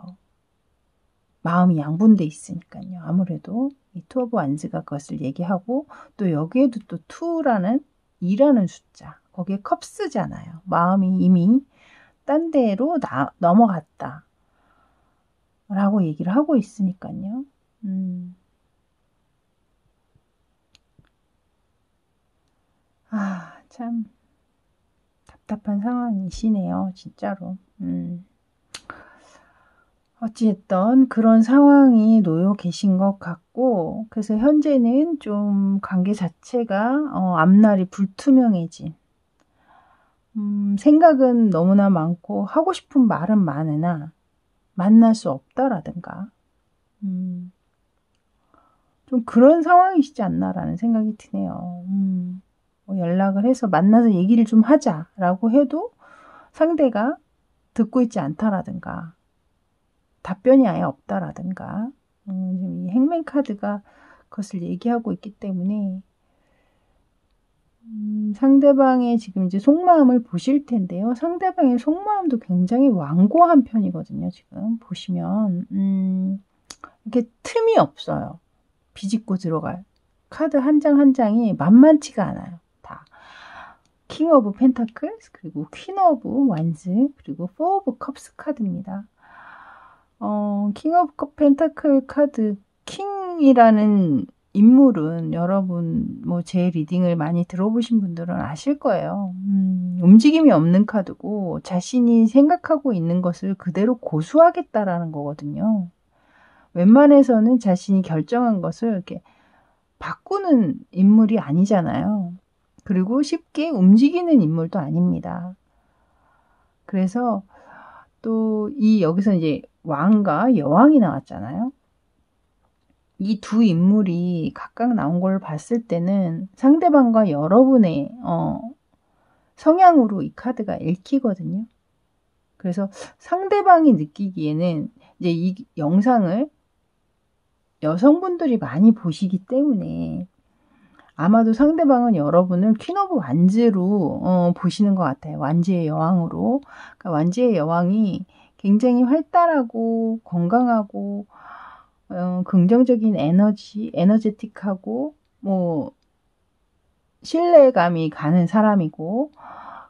마음이 양분돼 있으니까요. 아무래도 이 투 오브 완즈가 그것을 얘기하고 또 여기에도 또 2라는 숫자 거기에 컵스잖아요. 마음이 이미 딴 데로 넘어갔다 라고 얘기를 하고 있으니까요. 참 답답한 상황이시네요. 진짜로. 어찌됐든 그런 상황이 놓여 계신 것 같고 그래서 현재는 좀 관계 자체가 앞날이 불투명해진 생각은 너무나 많고 하고 싶은 말은 많으나 만날 수 없다라든가 좀 그런 상황이시지 않나라는 생각이 드네요. 연락을 해서 만나서 얘기를 좀 하자라고 해도 상대가 듣고 있지 않다라든가 답변이 아예 없다라든가 지금 이 행맨 카드가 그것을 얘기하고 있기 때문에 상대방의 지금 이제 속마음을 보실 텐데요. 상대방의 속마음도 굉장히 완고한 편이거든요. 지금 보시면 이렇게 틈이 없어요. 비집고 들어갈 카드 한 장 한 장이 만만치가 않아요. 다 킹 오브 펜타클스, 그리고 퀸 오브 완즈, 그리고 포 오브 컵스 카드입니다. 킹 오브 펜타클 카드, 킹이라는 인물은 여러분 뭐 제 리딩을 많이 들어보신 분들은 아실 거예요. 움직임이 없는 카드고 자신이 생각하고 있는 것을 그대로 고수하겠다라는 거거든요. 웬만해서는 자신이 결정한 것을 이렇게 바꾸는 인물이 아니잖아요. 그리고 쉽게 움직이는 인물도 아닙니다. 그래서 또 여기서 이제 왕과 여왕이 나왔잖아요. 이 두 인물이 각각 나온 걸 봤을 때는 상대방과 여러분의 성향으로 이 카드가 읽히거든요. 그래서 상대방이 느끼기에는 이제 이 영상을 여성분들이 많이 보시기 때문에 아마도 상대방은 여러분을 퀸 오브 완즈로 보시는 것 같아요. 완즈의 여왕으로. 그러니까 완즈의 여왕이 굉장히 활달하고 건강하고 긍정적인 에너제틱하고 뭐 신뢰감이 가는 사람이고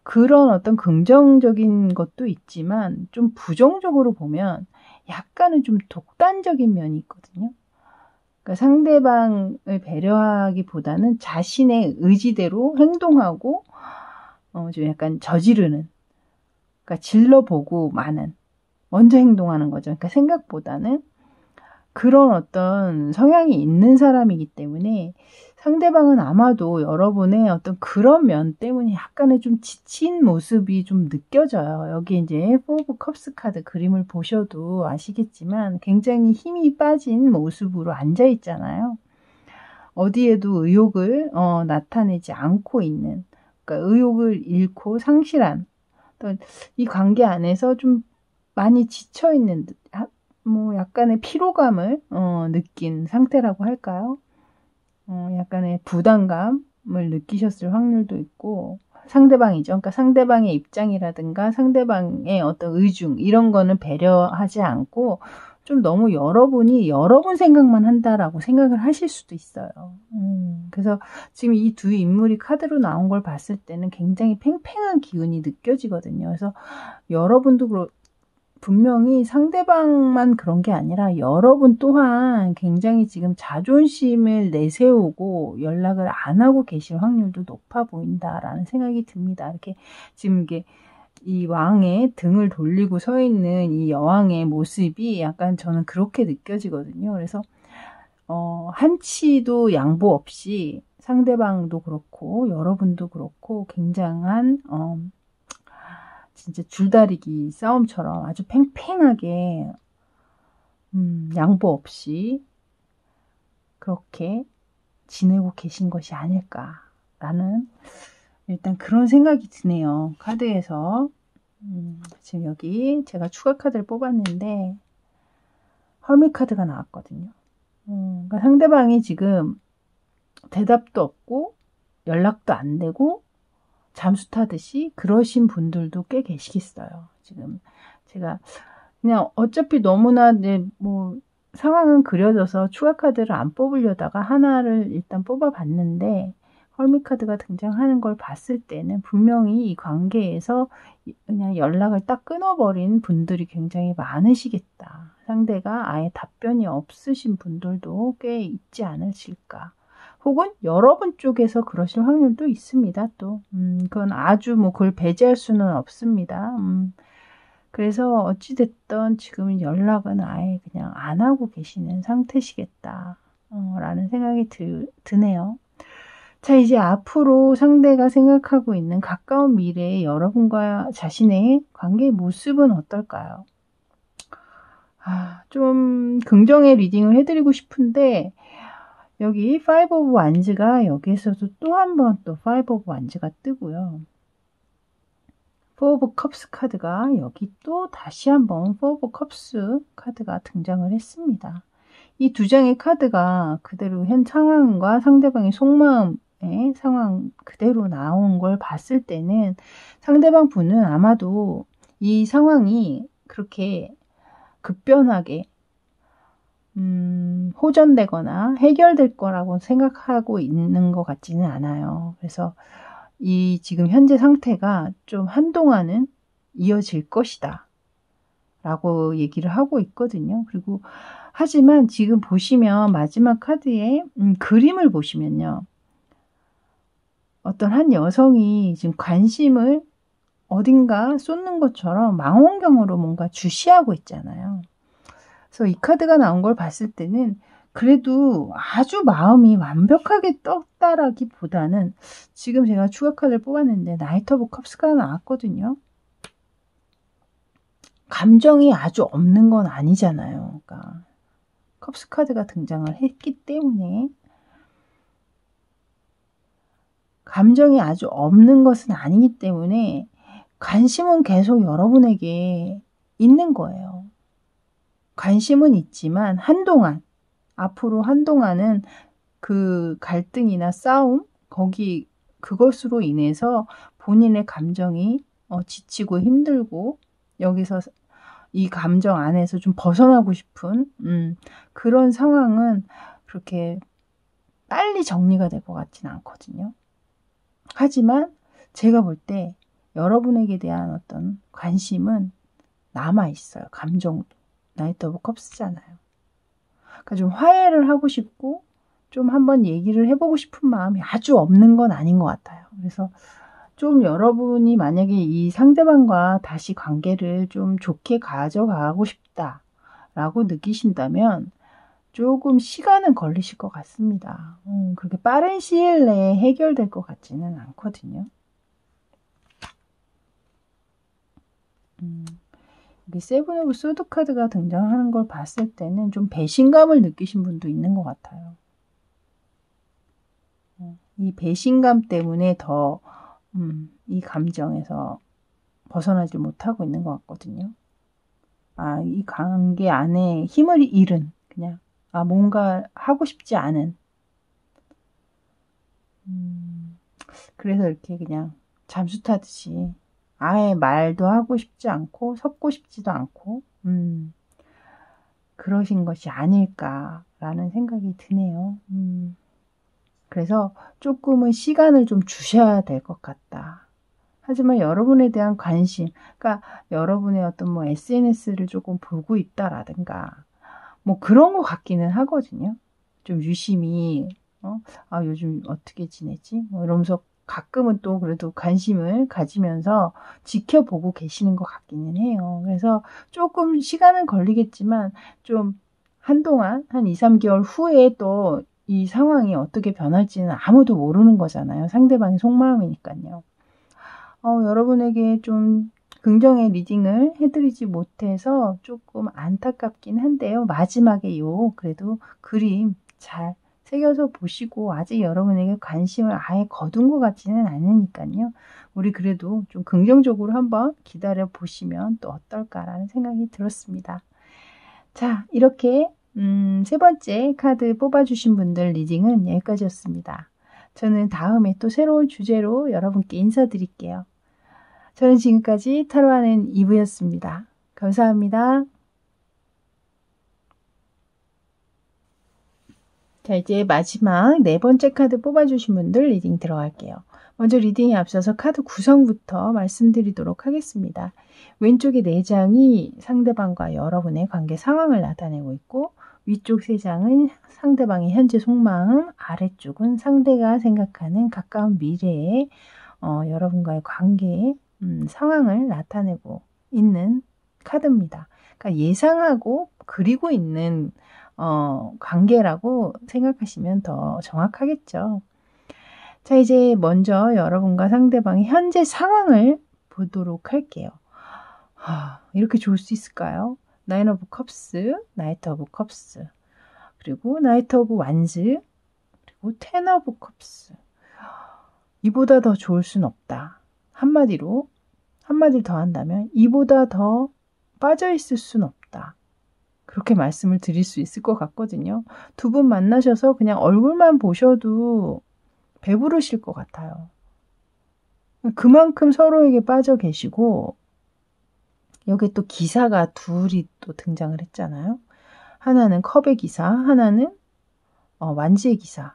그런 어떤 긍정적인 것도 있지만 좀 부정적으로 보면 약간은 좀 독단적인 면이 있거든요. 그러니까 상대방을 배려하기보다는 자신의 의지대로 행동하고 좀 약간 저지르는, 그러니까 질러보고 마는, 먼저 행동하는 거죠. 그러니까 생각보다는 그런 어떤 성향이 있는 사람이기 때문에 상대방은 아마도 여러분의 어떤 그런 면 때문에 약간의 좀 지친 모습이 좀 느껴져요. 여기 이제 포 오브 컵스 카드 그림을 보셔도 아시겠지만 굉장히 힘이 빠진 모습으로 앉아 있잖아요. 어디에도 의욕을 나타내지 않고 있는, 그러니까 의욕을 잃고 상실한 어떤 이 관계 안에서 좀 많이 지쳐 있는 듯, 뭐 약간의 피로감을 느낀 상태라고 할까요? 약간의 부담감을 느끼셨을 확률도 있고, 상대방이죠. 그러니까 상대방의 입장이라든가 상대방의 어떤 의중 이런 거는 배려하지 않고 좀 너무 여러분이 여러분 생각만 한다라고 생각을 하실 수도 있어요. 그래서 지금 이 두 인물이 카드로 나온 걸 봤을 때는 굉장히 팽팽한 기운이 느껴지거든요. 그래서 여러분도 분명히 상대방만 그런 게 아니라 여러분 또한 굉장히 지금 자존심을 내세우고 연락을 안 하고 계실 확률도 높아 보인다라는 생각이 듭니다. 이렇게 지금 이게 이 왕의 등을 돌리고 서 있는 이 여왕의 모습이 약간 저는 그렇게 느껴지거든요. 그래서 한치도 양보 없이 상대방도 그렇고 여러분도 그렇고 굉장한 진짜 줄다리기 싸움처럼 아주 팽팽하게 양보 없이 그렇게 지내고 계신 것이 아닐까라는 일단 그런 생각이 드네요. 카드에서 지금 여기 제가 추가 카드를 뽑았는데 헐밋 카드가 나왔거든요. 그러니까 상대방이 지금 대답도 없고 연락도 안 되고 잠수 타듯이 그러신 분들도 꽤 계시겠어요. 지금 제가 그냥 어차피 너무나 이제 뭐 상황은 그려져서 추가 카드를 안 뽑으려다가 하나를 일단 뽑아봤는데 헐밋 카드가 등장하는 걸 봤을 때는 분명히 이 관계에서 그냥 연락을 딱 끊어버린 분들이 굉장히 많으시겠다. 상대가 아예 답변이 없으신 분들도 꽤 있지 않으실까. 혹은 여러분 쪽에서 그러실 확률도 있습니다. 또 그건 아주 뭐 그걸 배제할 수는 없습니다. 그래서 어찌됐든 지금은 연락은 아예 그냥 안 하고 계시는 상태시겠다 라는 생각이 드네요. 자, 이제 앞으로 상대가 생각하고 있는 가까운 미래의 여러분과 자신의 관계의 모습은 어떨까요? 좀 긍정의 리딩을 해드리고 싶은데 여기 5 오브 완즈가 여기에서도 또 한 번 또 5 오브 완즈가 뜨고요. 4 오브 컵스 카드가 여기 또 다시 한번 4 오브 컵스 카드가 등장을 했습니다. 이 두 장의 카드가 그대로 현 상황과 상대방의 속마음의 상황 그대로 나온 걸 봤을 때는 상대방 분은 아마도 이 상황이 그렇게 급변하게 호전되거나 해결될 거라고 생각하고 있는 것 같지는 않아요. 그래서 이 지금 현재 상태가 좀 한동안은 이어질 것이다 라고 얘기를 하고 있거든요. 그리고 하지만 지금 보시면 마지막 카드에 그림을 보시면요. 어떤 한 여성이 지금 관심을 어딘가 쏟는 것처럼 망원경으로 뭔가 주시하고 있잖아요. 그래서 이 카드가 나온 걸 봤을 때는 그래도 아주 마음이 완벽하게 떴다라기보다는 지금 제가 추가 카드를 뽑았는데 나이트 오브 컵스가 나왔거든요. 감정이 아주 없는 건 아니잖아요. 그러니까 컵스 카드가 등장을 했기 때문에 감정이 아주 없는 것은 아니기 때문에 관심은 계속 여러분에게 있는 거예요. 관심은 있지만 한동안, 앞으로 한동안은 그 갈등이나 싸움, 그것으로 인해서 본인의 감정이 지치고 힘들고 여기서 이 감정 안에서 좀 벗어나고 싶은 그런 상황은 그렇게 빨리 정리가 될 것 같지는 않거든요. 하지만 제가 볼 때 여러분에게 대한 어떤 관심은 남아있어요. 감정도. 나이트 오브 컵스잖아요. 그러니까 좀 화해를 하고 싶고 좀 한번 얘기를 해보고 싶은 마음이 아주 없는 건 아닌 것 같아요. 그래서 좀 여러분이 만약에 이 상대방과 다시 관계를 좀 좋게 가져가고 싶다라고 느끼신다면 조금 시간은 걸리실 것 같습니다. 그렇게 빠른 시일 내에 해결될 것 같지는 않거든요. 여기 세븐 오브 소드 카드가 등장하는 걸 봤을 때는 좀 배신감을 느끼신 분도 있는 것 같아요. 이 배신감 때문에 더 이 감정에서 벗어나지 못하고 있는 것 같거든요. 이 관계 안에 힘을 잃은 그냥 뭔가 하고 싶지 않은 그래서 이렇게 그냥 잠수 타듯이 아예 말도 하고 싶지 않고 섞고 싶지도 않고 그러신 것이 아닐까라는 생각이 드네요. 그래서 조금은 시간을 좀 주셔야 될 것 같다. 하지만 여러분에 대한 관심, 그러니까 여러분의 어떤 뭐 SNS를 조금 보고 있다라든가 뭐 그런 것 같기는 하거든요. 좀 유심히 요즘 어떻게 지내지? 뭐 이러면서 가끔은 또 그래도 관심을 가지면서 지켜보고 계시는 것 같기는 해요. 그래서 조금 시간은 걸리겠지만 좀 한동안 한 2, 3개월 후에 또 이 상황이 어떻게 변할지는 아무도 모르는 거잖아요. 상대방의 속마음이니까요. 여러분에게 좀 긍정의 리딩을 해드리지 못해서 조금 안타깝긴 한데요. 마지막에 그래도 그림 잘 새겨서 보시고 아직 여러분에게 관심을 아예 거둔 것 같지는 않으니까요. 우리 그래도 좀 긍정적으로 한번 기다려 보시면 또 어떨까라는 생각이 들었습니다. 자, 이렇게 세 번째 카드 뽑아주신 분들 리딩은 여기까지였습니다. 저는 다음에 또 새로운 주제로 여러분께 인사드릴게요. 저는 지금까지 타로하는 이브였습니다. 감사합니다. 자, 이제 마지막 네 번째 카드 뽑아주신 분들 리딩 들어갈게요. 먼저 리딩에 앞서서 카드 구성부터 말씀드리도록 하겠습니다. 왼쪽에 4장이 상대방과 여러분의 관계 상황을 나타내고 있고 위쪽 3장은 상대방의 현재 속마음, 아래쪽은 상대가 생각하는 가까운 미래의 여러분과의 관계 상황을 나타내고 있는 카드입니다. 그러니까 예상하고 그리고 있는 관계라고 생각하시면 더 정확하겠죠. 자, 이제 먼저 여러분과 상대방의 현재 상황을 보도록 할게요. 이렇게 좋을 수 있을까요? 나인 오브 컵스, 나이트 오브 컵스, 그리고 나이트 오브 완즈, 그리고 텐 오브 컵스. 이보다 더 좋을 순 없다. 한마디를 더 한다면 이보다 더 빠져있을 순 없다. 그렇게 말씀을 드릴 수 있을 것 같거든요. 두 분 만나셔서 그냥 얼굴만 보셔도 배부르실 것 같아요. 그만큼 서로에게 빠져 계시고, 여기 또 기사가 둘이 또 등장을 했잖아요. 하나는 컵의 기사, 하나는 완지의 기사.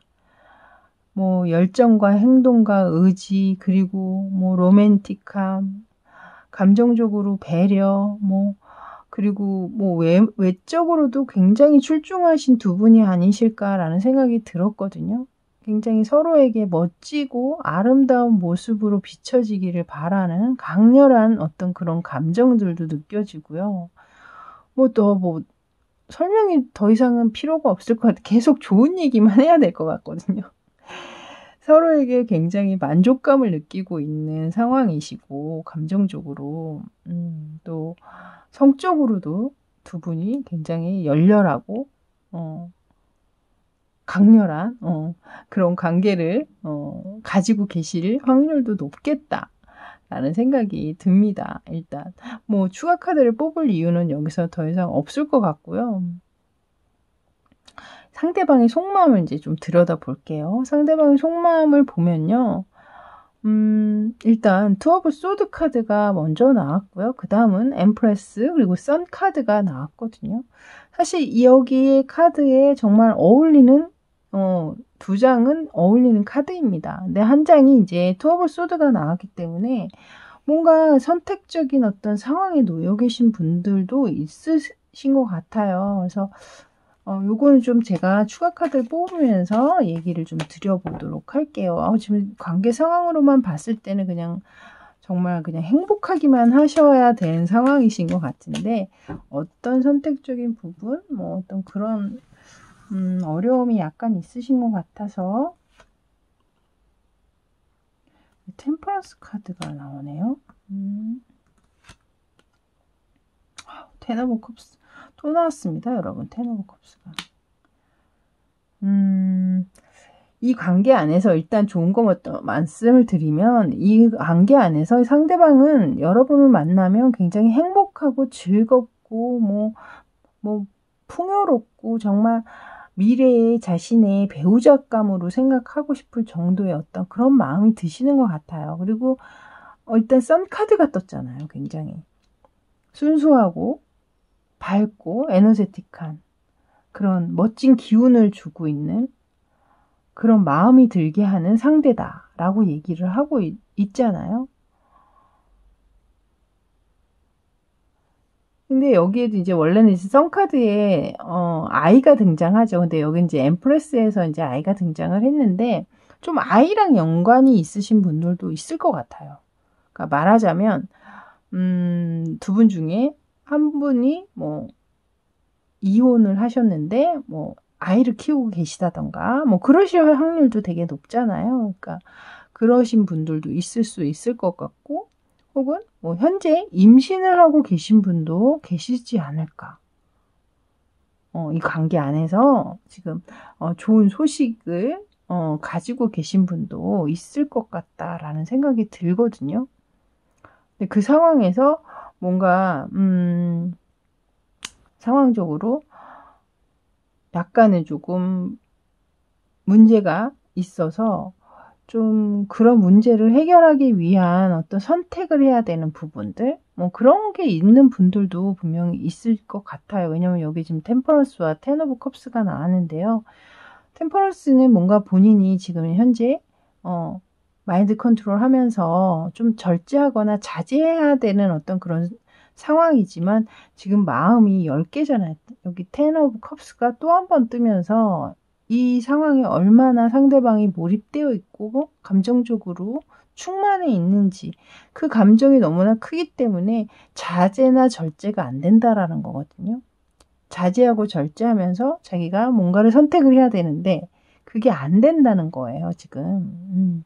뭐 열정과 행동과 의지, 그리고 뭐 로맨틱함, 감정적으로 배려, 그리고 뭐 외적으로도 굉장히 출중하신 두 분이 아니실까라는 생각이 들었거든요. 굉장히 서로에게 멋지고 아름다운 모습으로 비춰지기를 바라는 강렬한 어떤 그런 감정들도 느껴지고요. 설명이 더 이상은 필요가 없을 것 같아요. 계속 좋은 얘기만 해야 될 것 같거든요. 서로에게 굉장히 만족감을 느끼고 있는 상황이시고, 감정적으로, 또 성적으로도 두 분이 굉장히 열렬하고, 강렬한, 그런 관계를, 가지고 계실 확률도 높겠다라는 생각이 듭니다. 일단, 추가 카드를 뽑을 이유는 여기서 더 이상 없을 것 같고요. 상대방의 속마음을 이제 좀 들여다 볼게요. 상대방의 속마음을 보면요. 일단 투 오브 소드 카드가 먼저 나왔고요. 그 다음은 엠프레스 그리고 선 카드가 나왔거든요. 사실 여기에 카드에 정말 어울리는 두 장은 어울리는 카드입니다. 근데 한 장이 이제 투 오브 소드가 나왔기 때문에 뭔가 선택적인 어떤 상황에 놓여 계신 분들도 있으신 것 같아요. 그래서 요거는 좀 제가 추가 카드를 뽑으면서 얘기를 좀 드려보도록 할게요. 지금 관계 상황으로만 봤을 때는 그냥 정말 그냥 행복하기만 하셔야 되는 상황이신 것 같은데, 어떤 선택적인 부분, 어떤 그런 어려움이 약간 있으신 것 같아서. 템퍼런스 카드가 나오네요. 텐 오브 컵스 또 나왔습니다, 여러분. 텐 오브 컵스가. 이 관계 안에서 일단 좋은 거 말씀을 드리면, 이 관계 안에서 상대방은 여러분을 만나면 굉장히 행복하고 즐겁고 풍요롭고 정말 미래의 자신의 배우자감으로 생각하고 싶을 정도의 어떤 그런 마음이 드시는 것 같아요. 그리고 일단 선 카드가 떴잖아요. 굉장히 순수하고 밝고 에너제틱한 그런 멋진 기운을 주고 있는 그런 마음이 들게 하는 상대다라고 얘기를 하고 있잖아요. 근데 여기에도 이제 원래는 이제 썬카드에 아이가 등장하죠. 근데 여기 이제 엠프레스에서 이제 아이가 등장을 했는데, 좀 아이랑 연관이 있으신 분들도 있을 것 같아요. 그러니까 말하자면 두 분 중에 한 분이 이혼을 하셨는데 아이를 키우고 계시다던가 그러실 확률도 되게 높잖아요. 그러니까 그러신 분들도 있을 수 있을 것 같고, 혹은 현재 임신을 하고 계신 분도 계시지 않을까. 이 관계 안에서 지금 좋은 소식을 가지고 계신 분도 있을 것 같다라는 생각이 들거든요. 근데 그 상황에서 뭔가 상황적으로 약간은 조금 문제가 있어서 좀 그런 문제를 해결하기 위한 어떤 선택을 해야 되는 부분들, 그런 게 있는 분들도 분명히 있을 것 같아요. 왜냐면 여기 지금 템퍼런스와 텐 오브 컵스가 나왔는데요. 템퍼런스는 뭔가 본인이 지금 현재 마인드 컨트롤 하면서 좀 절제하거나 자제해야 되는 어떤 그런 상황이지만, 지금 마음이 10개잖아요. 여기 텐 오브 컵스가 또 한 번 뜨면서 이 상황에 얼마나 상대방이 몰입되어 있고 감정적으로 충만해 있는지, 그 감정이 너무나 크기 때문에 자제나 절제가 안 된다라는 거거든요. 자제하고 절제하면서 자기가 뭔가를 선택을 해야 되는데 그게 안 된다는 거예요, 지금.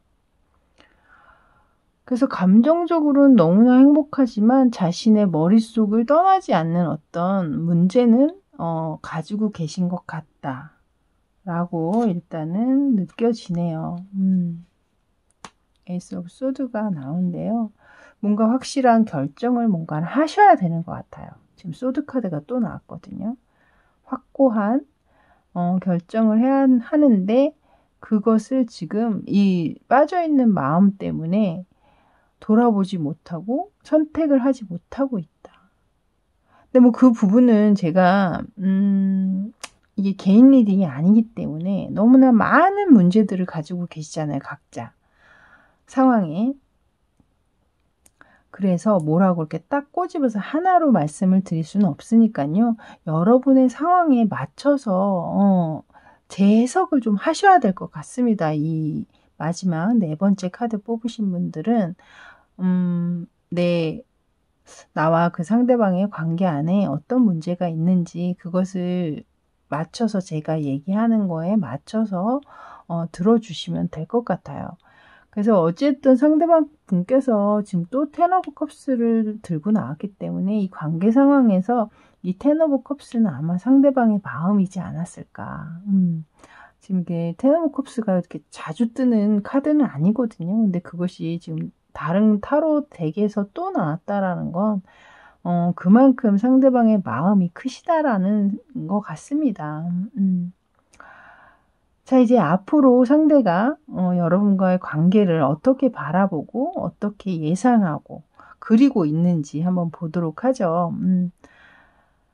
그래서 감정적으로는 너무나 행복하지만 자신의 머릿속을 떠나지 않는 어떤 문제는 가지고 계신 것 같다 라고 일단은 느껴지네요. 에이스 오브 소드가 나오는데요. 뭔가 확실한 결정을 뭔가 하셔야 되는 것 같아요. 지금 소드 카드가 또 나왔거든요. 확고한 결정을 해야 하는데 그것을 지금 이 빠져있는 마음 때문에 돌아보지 못하고 선택을 하지 못하고 있다. 근데 뭐 그 부분은 제가 이게 개인 리딩이 아니기 때문에 너무나 많은 문제들을 가지고 계시잖아요. 각자 상황에. 그래서 뭐라고 이렇게 딱 꼬집어서 하나로 말씀을 드릴 수는 없으니까요. 여러분의 상황에 맞춰서 재해석을 좀 하셔야 될 것 같습니다. 이 마지막 4번째 카드 뽑으신 분들은 나와 그 상대방의 관계 안에 어떤 문제가 있는지 그것을 맞춰서 제가 얘기하는 거에 맞춰서 들어주시면 될 것 같아요. 그래서 어쨌든 상대방 분께서 지금 또 텐 오브 컵스를 들고 나왔기 때문에 이 관계 상황에서 이 텐 오브 컵스는 아마 상대방의 마음이지 않았을까. 지금 이게 텐 오브 컵스가 이렇게 자주 뜨는 카드는 아니거든요. 근데 그것이 지금 다른 타로 덱에서 또 나왔다라는 건 그만큼 상대방의 마음이 크시다라는 것 같습니다. 자, 이제 앞으로 상대가 여러분과의 관계를 어떻게 바라보고 어떻게 예상하고 그리고 있는지 한번 보도록 하죠.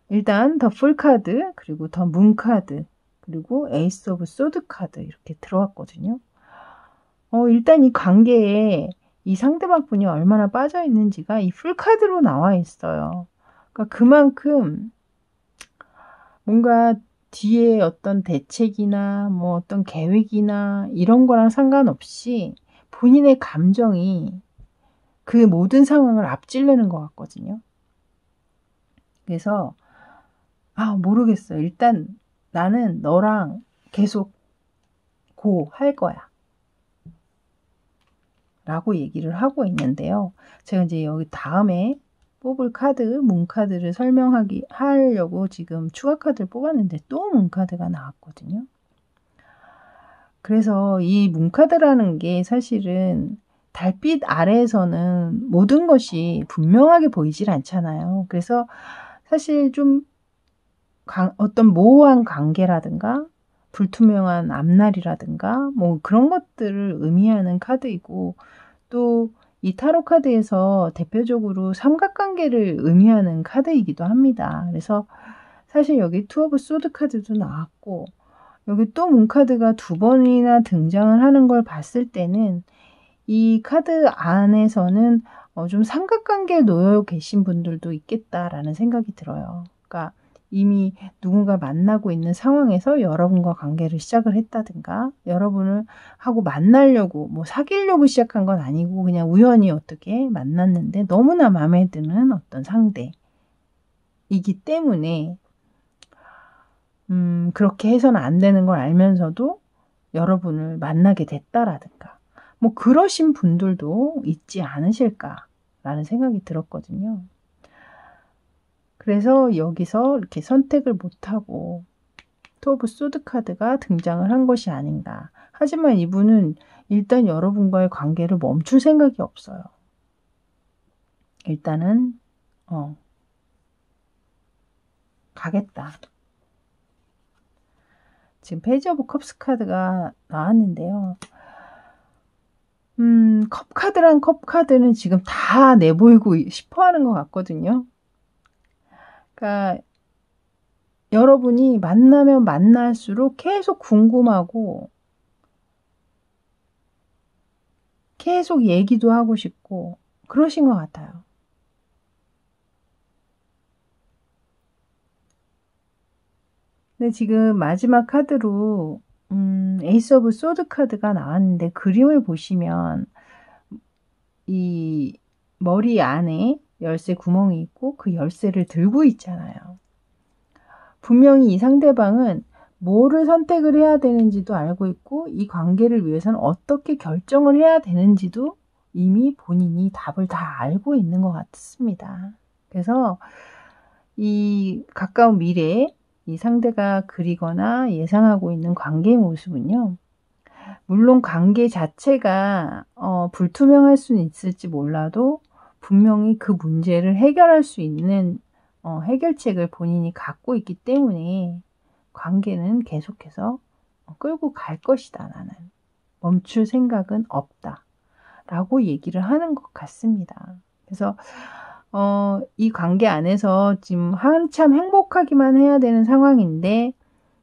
일단 더 풀 카드, 그리고 더 문 카드, 그리고 에이스 오브 소드 카드 이렇게 들어왔거든요. 일단 이 관계에 이 상대방 분이 얼마나 빠져 있는지가 이 풀 카드로 나와 있어요. 그러니까 그만큼 뭔가 뒤에 어떤 대책이나 뭐 어떤 계획이나 이런 거랑 상관없이 본인의 감정이 그 모든 상황을 앞지르는 것 같거든요. 그래서 모르겠어요. 일단 나는 너랑 계속 고 할 거야 라고 얘기를 하고 있는데요. 제가 이제 여기 다음에 뽑을 카드, 문 카드를 하려고 지금 추가 카드를 뽑았는데 또 문 카드가 나왔거든요. 그래서 이 문 카드라는 게 사실은 달빛 아래에서는 모든 것이 분명하게 보이질 않잖아요. 그래서 사실 좀 어떤 모호한 관계라든가 불투명한 앞날이라든가 뭐 그런 것들을 의미하는 카드이고, 또 이 타로 카드에서 대표적으로 삼각관계를 의미하는 카드이기도 합니다. 그래서 사실 여기 투 오브 소드 카드도 나왔고 여기 또 문 카드가 2번이나 등장을 하는 걸 봤을 때는 이 카드 안에서는 좀 삼각관계에 놓여 계신 분들도 있겠다라는 생각이 들어요. 그러니까 이미 누군가 만나고 있는 상황에서 여러분과 관계를 시작을 했다든가, 여러분을 하고 만나려고 뭐 사귀려고 시작한 건 아니고 그냥 우연히 어떻게 만났는데 너무나 마음에 드는 어떤 상대이기 때문에 그렇게 해서는 안 되는 걸 알면서도 여러분을 만나게 됐다라든가 뭐 그러신 분들도 있지 않으실까라는 생각이 들었거든요. 그래서 여기서 이렇게 선택을 못하고 투 오브 소드 카드가 등장을 한 것이 아닌가. 하지만 이분은 일단 여러분과의 관계를 멈출 생각이 없어요. 일단은 가겠다. 지금 페이지 오브 컵스 카드가 나왔는데요. 컵카드랑 컵카드는 지금 다 내보이고 싶어하는 것 같거든요. 그러니까 여러분이 만나면 만날수록 계속 궁금하고 계속 얘기도 하고 싶고 그러신 것 같아요. 근데 지금 마지막 카드로 에이스 오브 소드 카드가 나왔는데 그림을 보시면 이 머리 안에 열쇠 구멍이 있고 그 열쇠를 들고 있잖아요. 분명히 이 상대방은 뭐를 선택을 해야 되는지도 알고 있고 이 관계를 위해서는 어떻게 결정을 해야 되는지도 이미 본인이 답을 다 알고 있는 것 같습니다. 그래서 이 가까운 미래에 이 상대가 그리거나 예상하고 있는 관계의 모습은요. 물론 관계 자체가 불투명할 수는 있을지 몰라도 분명히 그 문제를 해결할 수 있는 해결책을 본인이 갖고 있기 때문에 관계는 계속해서 끌고 갈 것이다. 나는 멈출 생각은 없다. 라고 얘기를 하는 것 같습니다. 그래서 이 관계 안에서 지금 한참 행복하기만 해야 되는 상황인데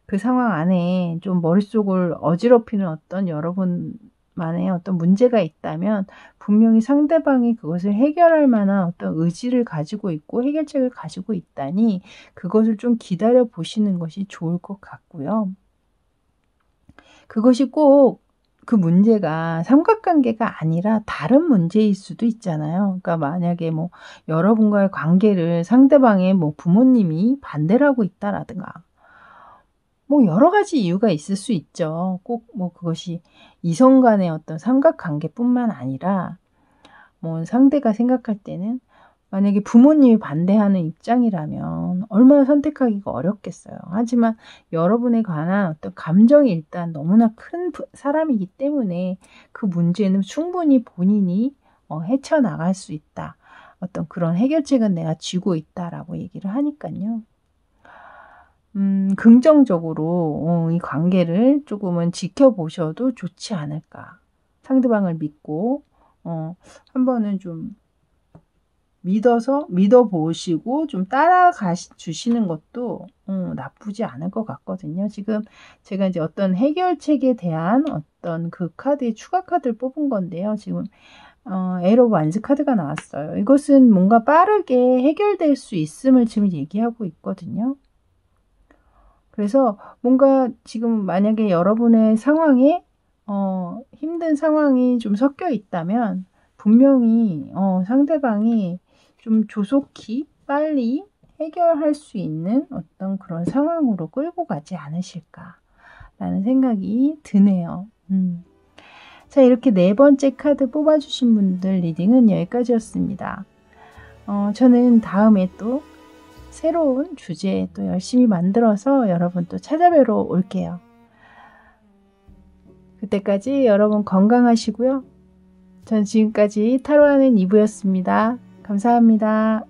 그 상황 안에 좀 머릿속을 어지럽히는 어떤 여러분만의 어떤 문제가 있다면 분명히 상대방이 그것을 해결할 만한 어떤 의지를 가지고 있고 해결책을 가지고 있다니 그것을 좀 기다려 보시는 것이 좋을 것 같고요. 그것이 꼭 그 문제가 삼각관계가 아니라 다른 문제일 수도 있잖아요. 그러니까 만약에 뭐 여러분과의 관계를 상대방의 뭐 부모님이 반대를 하고 있다라든가 뭐 여러 가지 이유가 있을 수 있죠. 꼭 뭐 그것이 이성 간의 어떤 삼각관계뿐만 아니라 뭐 상대가 생각할 때는 만약에 부모님이 반대하는 입장이라면 얼마나 선택하기가 어렵겠어요. 하지만 여러분에 관한 어떤 감정이 일단 너무나 큰 사람이기 때문에 그 문제는 충분히 본인이 헤쳐나갈 수 있다. 어떤 그런 해결책은 내가 쥐고 있다라고 얘기를 하니까요. 긍정적으로 이 관계를 조금은 지켜보셔도 좋지 않을까. 상대방을 믿고 한 번은 좀 믿어보시고 좀 따라가 주시는 것도 나쁘지 않을 것 같거든요. 지금 제가 이제 어떤 해결책에 대한 어떤 그 카드의 추가 카드를 뽑은 건데요. 지금 에러 완즈 카드가 나왔어요. 이것은 뭔가 빠르게 해결될 수 있음을 지금 얘기하고 있거든요. 그래서 뭔가 지금 만약에 여러분의 상황에 힘든 상황이 좀 섞여 있다면 분명히 상대방이 좀 조속히 빨리 해결할 수 있는 어떤 그런 상황으로 끌고 가지 않으실까라는 생각이 드네요. 자, 이렇게 4번째 카드 뽑아주신 분들 리딩은 여기까지였습니다. 저는 다음에 또 새로운 주제 또 열심히 만들어서 여러분 또 찾아뵈러 올게요. 그때까지 여러분 건강하시고요. 전 지금까지 타로하는 이브였습니다. 감사합니다.